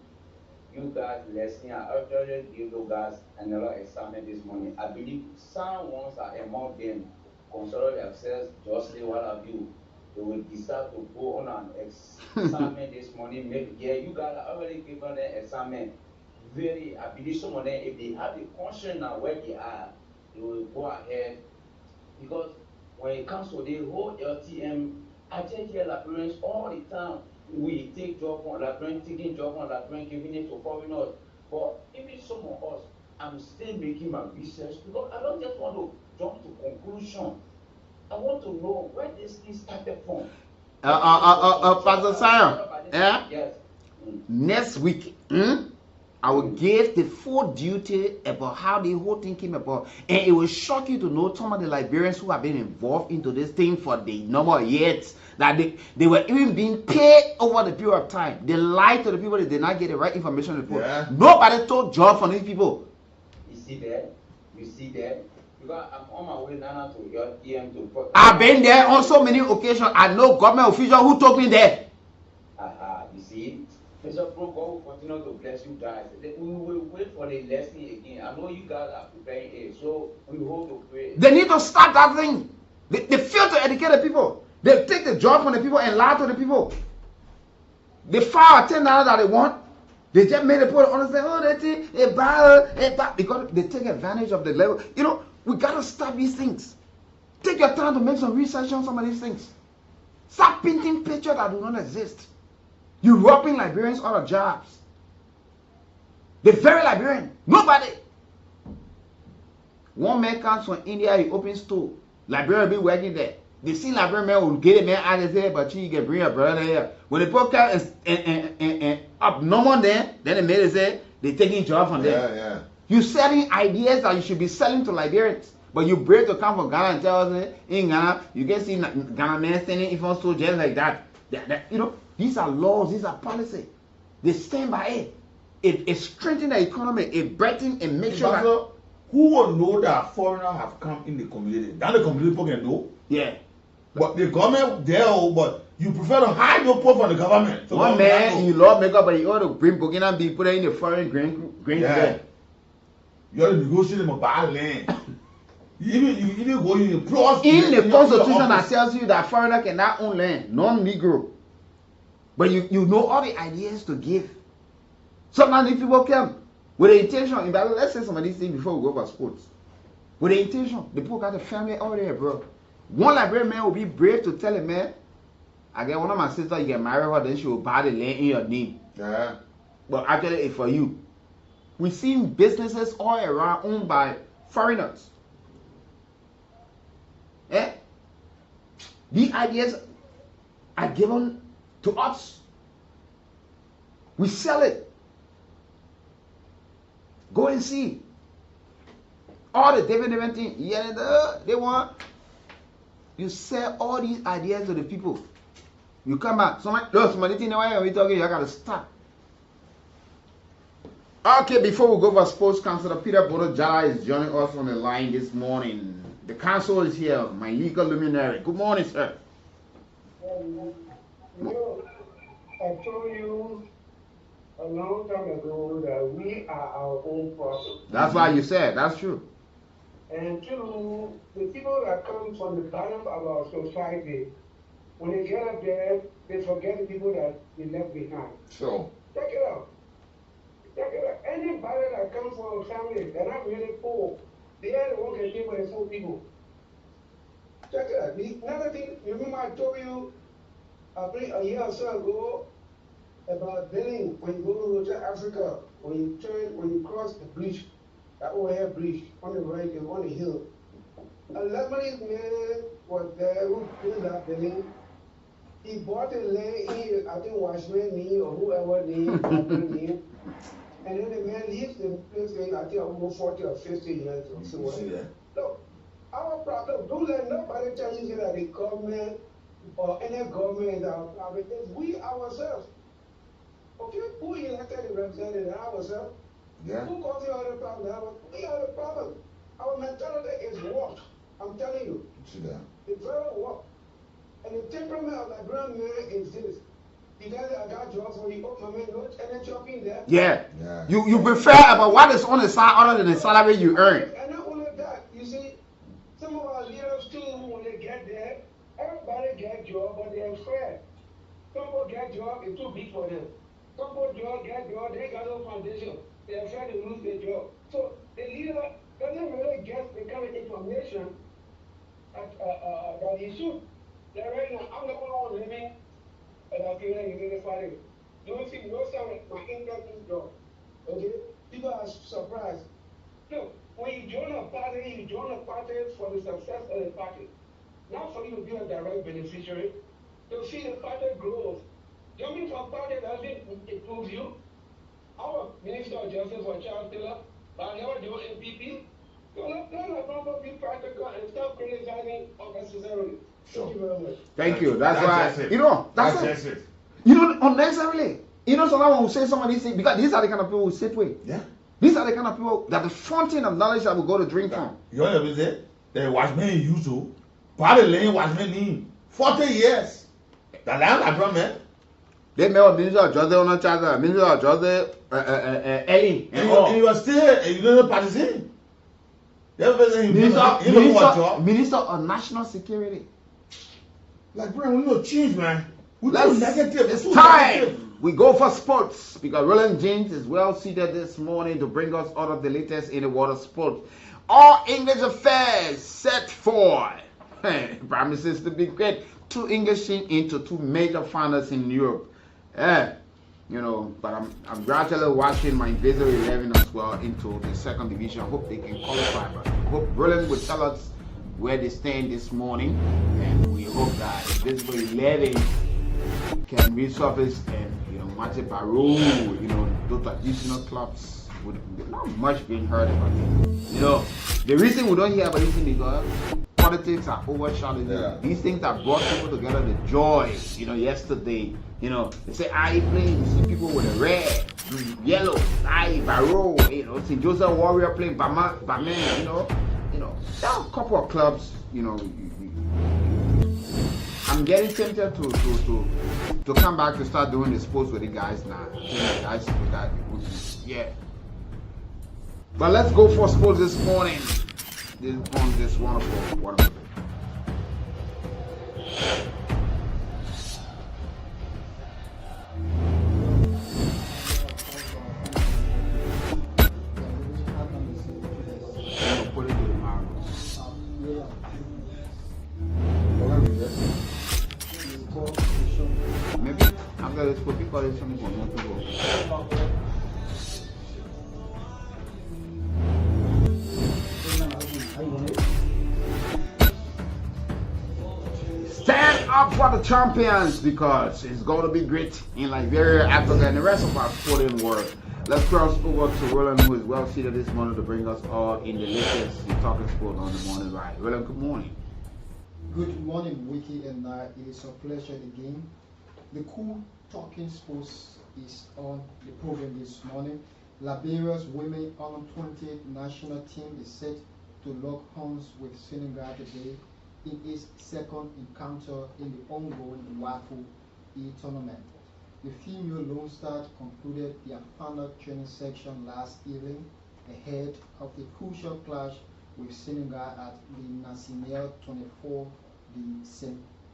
you guys listening, I already give you guys another assignment this morning. I believe some ones are among them consider themselves justly one of you. They will decide to go on an assignment this morning. Maybe, yeah, you guys are already given an assignment. I believe some of them, if they have the conscience now where they are, they will go ahead. Because when it comes to the whole LTM, I just hear Liberians all the time. We take job on Liberian, taking job on Liberian, giving it to foreigners. But even some of us, I'm still making my research because I don't just want to jump to conclusion. I want to know where this thing started from. Pastor Sion, Yes. Next week, I will give the full duty about how the whole thing came about. And it will shock you to know some of the Liberians who have been involved into this thing for the number of years, that they were even being paid over the period of time. They lied to the people, they did not get the right information report. Yeah. Nobody took job from these people. You see that? You see that? Because I'm on my way now to your TM to... I've been there on so many occasions. I know government officials who took me there. You see? Mr. Pro, God will continue to bless you guys. We will wait for the lesson again. I know you guys are preparing it, so we hope to pray. They need to start that thing. They fail to educate the people. They take the job from the people and lie to the people. They fire $10 that they want. They just made the point understand, oh, they think they buy, because they take advantage of the level. You know, we gotta stop these things. Take your time to make some research on some of these things. Stop painting pictures that do not exist. You're robbing Liberians out of jobs. The very Liberian. Nobody. One man comes from India, he opens store. Liberian will be working there. They see Liberian man will get a man out of there, but you can bring your brother here. When the podcast is abnormal there, then the man say they're taking job from there. Yeah. You're selling ideas that you should be selling to Liberians. But you brave to come from Ghana and tell us in Ghana, you can see Ghana men standing in front of store just like that. You know, these are laws, these are policy. They stand by it. It strengthens the economy, it brightens and makes sure that... Who will know that foreigners have come in the community? That the community people can know. Yeah. But the government there, but you prefer to hide your poor from the government. So one man, you love makeup, but you ought to bring Burkina and be put in the foreign grain. Yeah. You ought to negotiate them about land. You go in the plus. In the constitution that tells you that foreigner cannot own land, non-Negro. But you know all the ideas to give. Sometimes if people come with the intention, let's say some of these things before we go for sports. With the intention, the people got a family out there, bro. One Liberian man will be brave to tell a man, I get one of my sisters, you get married her, then she will buy the land in your name. Yeah. But actually it's for you. We've seen businesses all around owned by foreigners. These ideas are given to us. We sell it. Go and see. All the different things. Yeah, they want. You sell all these ideas to the people. You come back. Somebody think why we talking, you gotta stop. Okay, before we go for sports, Councilor Peter Bodo Jara is joining us on the line this morning. The council is here, my legal luminary. Good morning, sir. I told you a long time ago that we are our own problem. That's why you said, that's true. And two, the people that come from the bottom of our society, when they get up there, they forget the people that they left behind. So, Check it out. Check it out. Anybody that comes from a family that not really poor, they are the one that pay for the poor people. Check it out. Another thing, remember I told you a year or so ago about building when you go to Africa, when you cross the bridge, that overhead bridge on the right and on the hill. A Lebanese man was there who built that building. He bought the land, I think Watchman name or whoever name, name. And then the man leaves the place, I think almost 40 or 50 years or so. Look, our problem, don't let nobody tell you that the government or any government is our problem. It's we ourselves. Okay, who elected the representative? Ourselves. yeah. Who causing all the problem? We are the problem. Our mentality is warped. I'm telling you. See that? It's very warped. And the temperament of the Liberian man is this. Because I got job for you, oh, my man, no any job in there. Yeah. Yeah. You prefer about what is on the side other than the salary you earn. And not only that, you see, some of our leaders too, when they get there, everybody get job, but they're afraid. Some people get job, it's too big for them. Some people get job, they got no foundation. They're afraid to lose their job. So the leader doesn't really get the kind of information that he should. Like right now, I'm the only one living and I feel like you're fighting. Don't see no sign of my income job. Okay? People are surprised. Look, when you join a party for the success of the party. Not for you to be a direct beneficiary. To see the party grows. Jumping from party doesn't improve you. Our Minister of Justice for Charles Taylor, but I never do MPP. So let's be practical and stop criticizing unnecessarily. Thank you very much. Thank you. That's why it. you know that's That's it. it. You know, unnecessarily. You know, someone will say some of these things because these are the kind of people who sit with. Yeah. These are the kind of people that the fountain of knowledge that will go to drink from. You know what I'm saying? The watchman used to. Part of the lane watchman in 40 years. The land I brought man. They met with Minister of Justice on each other, Minister of Justice, Ellie. And you were still, you didn't participate. Minister of National Security. Like, bro, we need to change, man. We're Let's, too negative. it's time we go for sports because Roland James is well seated this morning to bring us all of the latest in the world of sports. All English affairs set for promises to be great. 2 English teams into 2 major finals in Europe. You know, but I'm gradually watching my Invisible 11 as well into the 2nd division. I hope they can qualify, but I hope Roland will tell us where they stand this morning, and we hope that Invisible 11 can resurface and, you know, match it by rule. You know, those traditional clubs with not much being heard about it. You know, the reason we don't hear about this is because politics are overshadowing. Yeah. These things that brought people together, the joy, you know, yesterday. You know, they say, I playing, you see people with a red, yellow, Barrow, you know, St. Joseph Warrior playing Baman, you know, there are a couple of clubs, you know, I'm getting tempted to come back to start doing the sports with the guys now. Yeah. But let's go for sports this morning. On this wonderful day. Maybe after this, we'll be calling something for more people. Stand up for the champions because it's going to be great in Liberia, Africa, and the rest of our sporting world. Let's cross over to Roland, who is well seated this morning to bring us all in the latest in talking sport on the morning ride. Roland, good morning. Good morning, Wiki, and it is a pleasure again. The cool talking sports is on the program this morning. Liberia's women under-20 national team is set to lock horns with Senegal today in its 2nd encounter in the ongoing WAFU E tournament. The female Lone Stars concluded their final training section last evening ahead of the crucial clash with Senegal at the National 24 de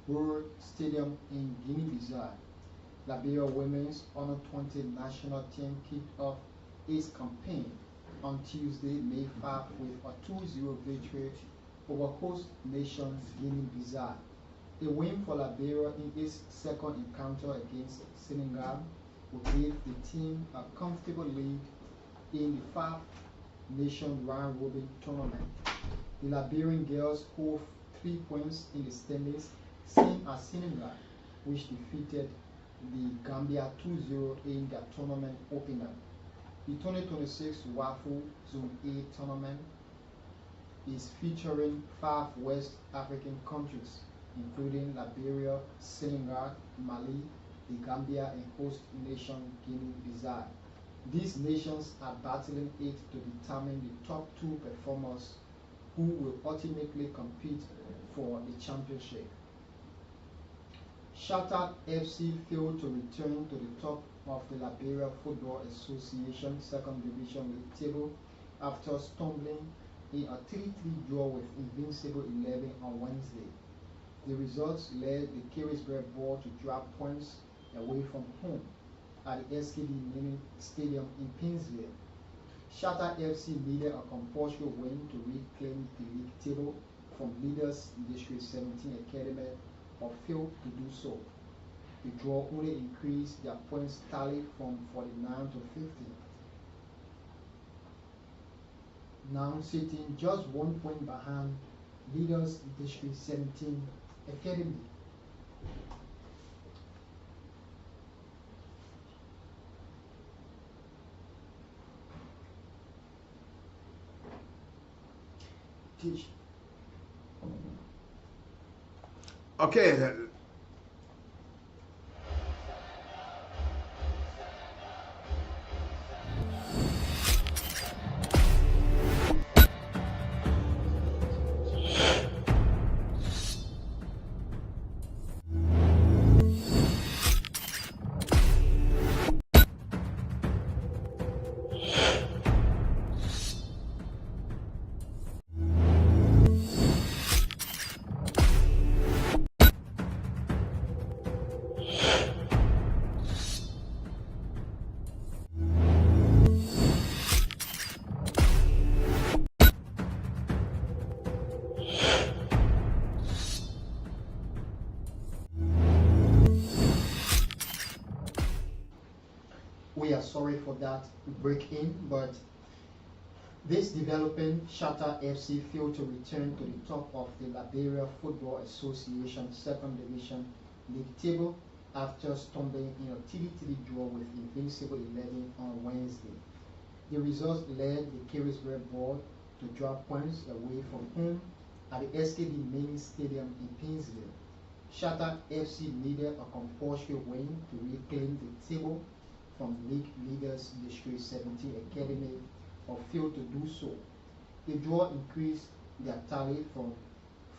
World Stadium in Guinea-Bissau. Liberia women's under 20 national team kicked off its campaign on Tuesday, May 5, with a 2-0 victory over host nation Guinea-Bissau. A win for Liberia in its second encounter against Senegal would give the team a comfortable lead in the five-nation round-robin tournament. The Liberian girls hold 3 points in the standings, same as Senegal, which defeated the Gambia 2-0 in their tournament opener. The 2026 WAFU Zone A tournament is featuring 5 West African countries, including Liberia, Senegal, Mali, the Gambia, and host nation Guinea-Bissau. These nations are battling it to determine the top 2 performers who will ultimately compete for the championship. Shattered FC failed to return to the top of the Liberia Football Association Second Division League table after stumbling in a 3-3 draw with Invincible 11 on Wednesday. The results led the Carisbrooke Ball to drop points away from home at the SKD Mini Stadium in Pinsville. Shattered FC needed a compulsory win to reclaim the league table from leaders District 17 Academy, but failed to do so. The draw only increased their points tally from 49 to 50, now sitting just 1 point behind leaders District 17 Academy. Teach. Okay. We are sorry for that break-in, but this developing Shatter FC failed to return to the top of the Liberia Football Association Second Division League table after stumbling in a 3-3 draw with Invincible 11 on Wednesday. The results led the Carisbrooke Ball to drop points away from home at the SKD Mini Stadium in Pinsville. Shatter FC needed a compulsory win to reclaim the table from league leaders District 17 Academy, or failed to do so. The draw increased their tally from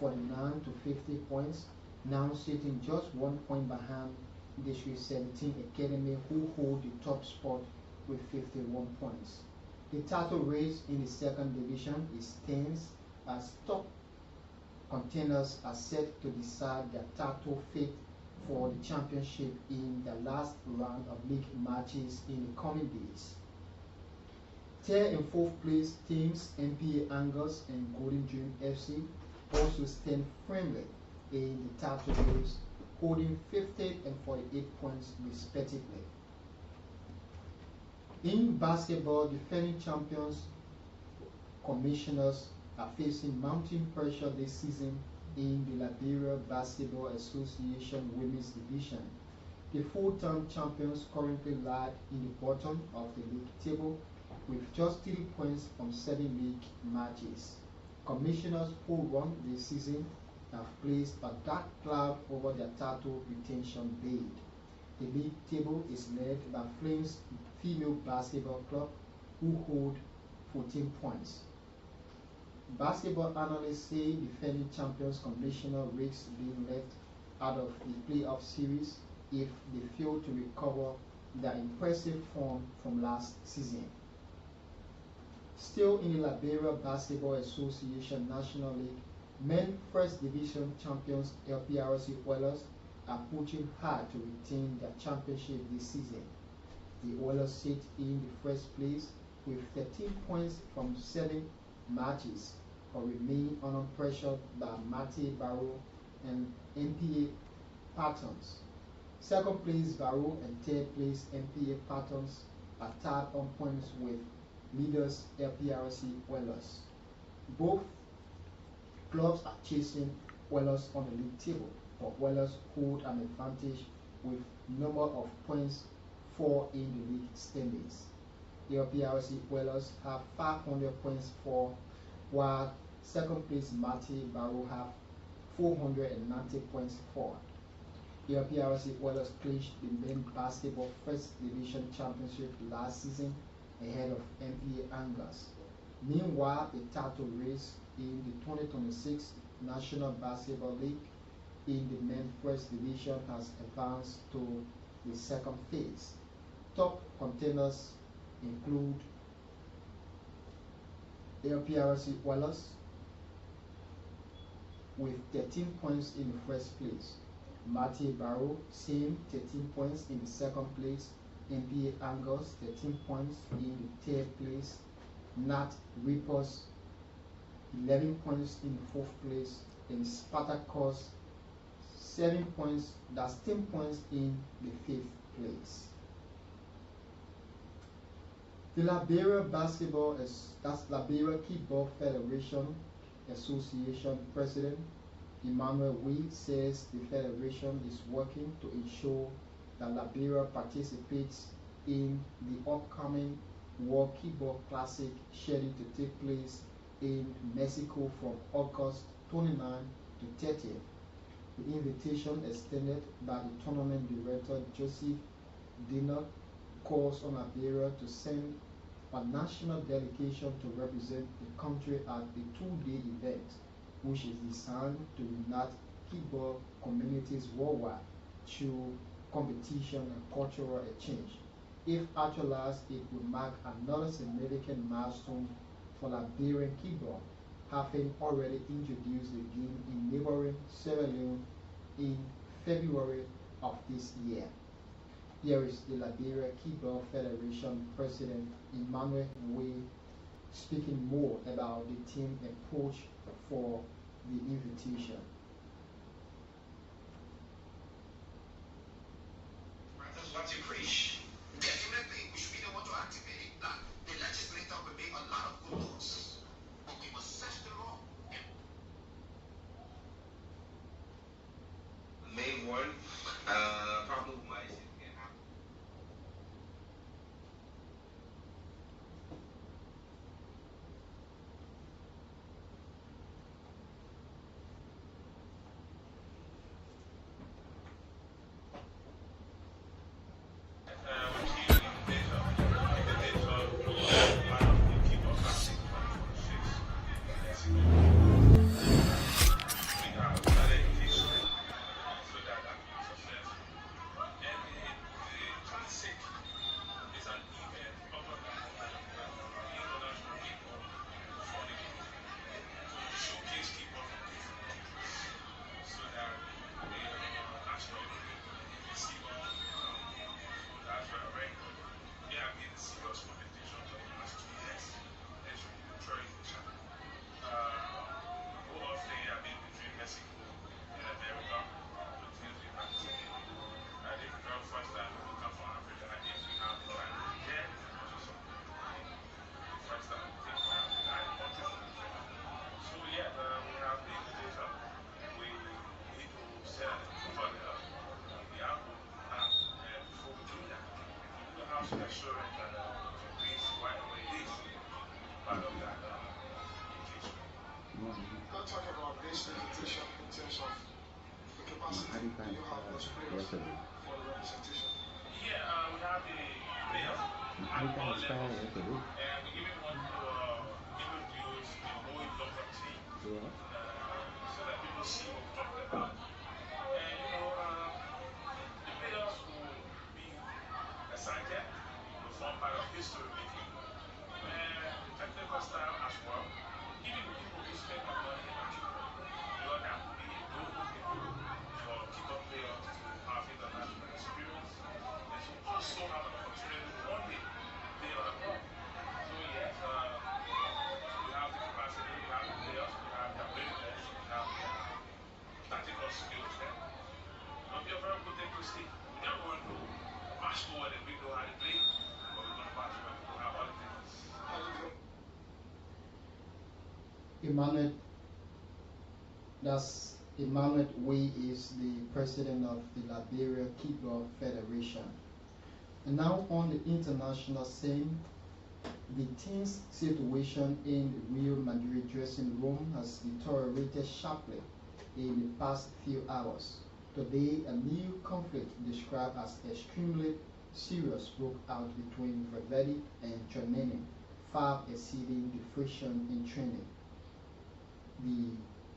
49 to 50 points, now sitting just 1 point behind District 17 Academy, who hold the top spot with 51 points. The title race in the second division is tense as top contenders are set to decide their title fate for the championship in the last round of league matches in the coming days. Third and fourth place teams NPA Angus and Golden Dream FC also stand firmly in the title race, holding 50 and 48 points respectively. In basketball, defending champions commissioners are facing mounting pressure this season in the Liberia Basketball Association Women's Division. The full-time champions currently lie in the bottom of the league table with just 3 points from 7 league matches. Commissioners who won this season have placed a dark cloud over their title retention bid. The league table is led by Flames Female Basketball Club, who hold 14 points. Basketball analysts say defending champions commissioner risks being left out of the playoff series if they fail to recover their impressive form from last season. Still in the Liberia Basketball Association National League, Men First Division champions LPRC Oilers are pushing hard to retain their championship this season. The Oilers sit in the first place with 13 points from 7 matches, but remain under pressure by Matty Barrow and NPA Pattons. Second place Barrow and third place NPA Pattons are tied on points with leaders LPRC Oilers. Both clubs are chasing Oilers on the league table, but Oilers hold an advantage with number of points 4 in the league standings. The LPRC Oilers have 500 points for, while second place Matty Barrow have 490 points for. The LPRC Oilers clinched the men basketball first division championship last season ahead of NPA Angers. Meanwhile, the title race in the 2026 National Basketball League in the men first division has advanced to the second phase. Top contenders include LPRC Oilers with 13 points in the first place. Matty Barrow, same 13 points in the second place. NPA Angers, 13 points in the third place. Nat Reapers, 11 points in the fourth place. And Spartacus, 7 points, that's 10 points in the fifth place. The Liberia Liberia Kickball Federation Association President Emmanuel Wade says the federation is working to ensure that Liberia participates in the upcoming World Kickball Classic scheduled to take place in Mexico from August 29 to 30th. The invitation extended by the tournament director Joseph Dinner calls on Liberia to send a national delegation to represent the country at the two-day event, which is designed to unite kickball communities worldwide through competition and cultural exchange. If actualized, it would mark another significant milestone for Liberian kickball, having already introduced the game in neighboring Sierra Leone in February of this year. Here is the Liberia Kickball Federation President Emmanuel Wade speaking more about the team approach for the invitation. That's what you preach. Definitely, we should be the one to activate that. The legislator will make a lot of good laws, but we must set the law. May 1, probably might get happen. Emmanuel, that's Emmanuel Way is the president of the Liberia Kickball Federation. And now on the international scene, the tense situation in the Real Madrid dressing room has deteriorated sharply in the past few hours. Today, a new conflict described as extremely serious broke out between Valverde and Tchouaméni, far exceeding the friction in training. The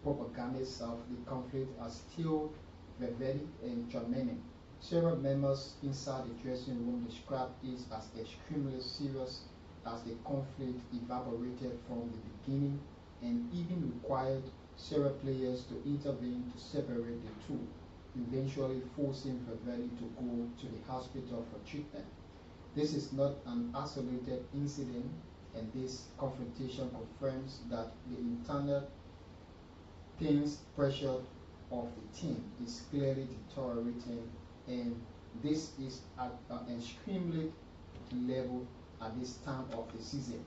propagandists of the conflict are still Valverde and Tchouaméni. Several members inside the dressing room described it as extremely serious as the conflict evaporated from the beginning and even required several players to intervene to separate the two, eventually forcing Valverde to go to the hospital for treatment. This is not an isolated incident, and this confrontation confirms that the internal tense pressure of the team is clearly deteriorating, and this is at an extremely level at this time of the season.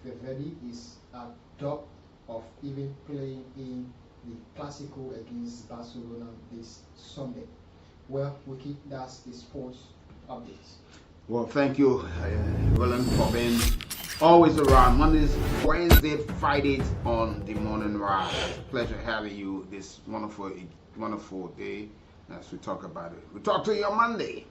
Valverde is at top of even playing in the Clásico against Barcelona this Sunday. Well, Wiki, that's the sports updates. Well, thank you, Roland, for being always around Mondays, Wednesdays, Fridays on the Morning Rise. Pleasure having you this wonderful day as we talk about it. We'll talk to you on Monday.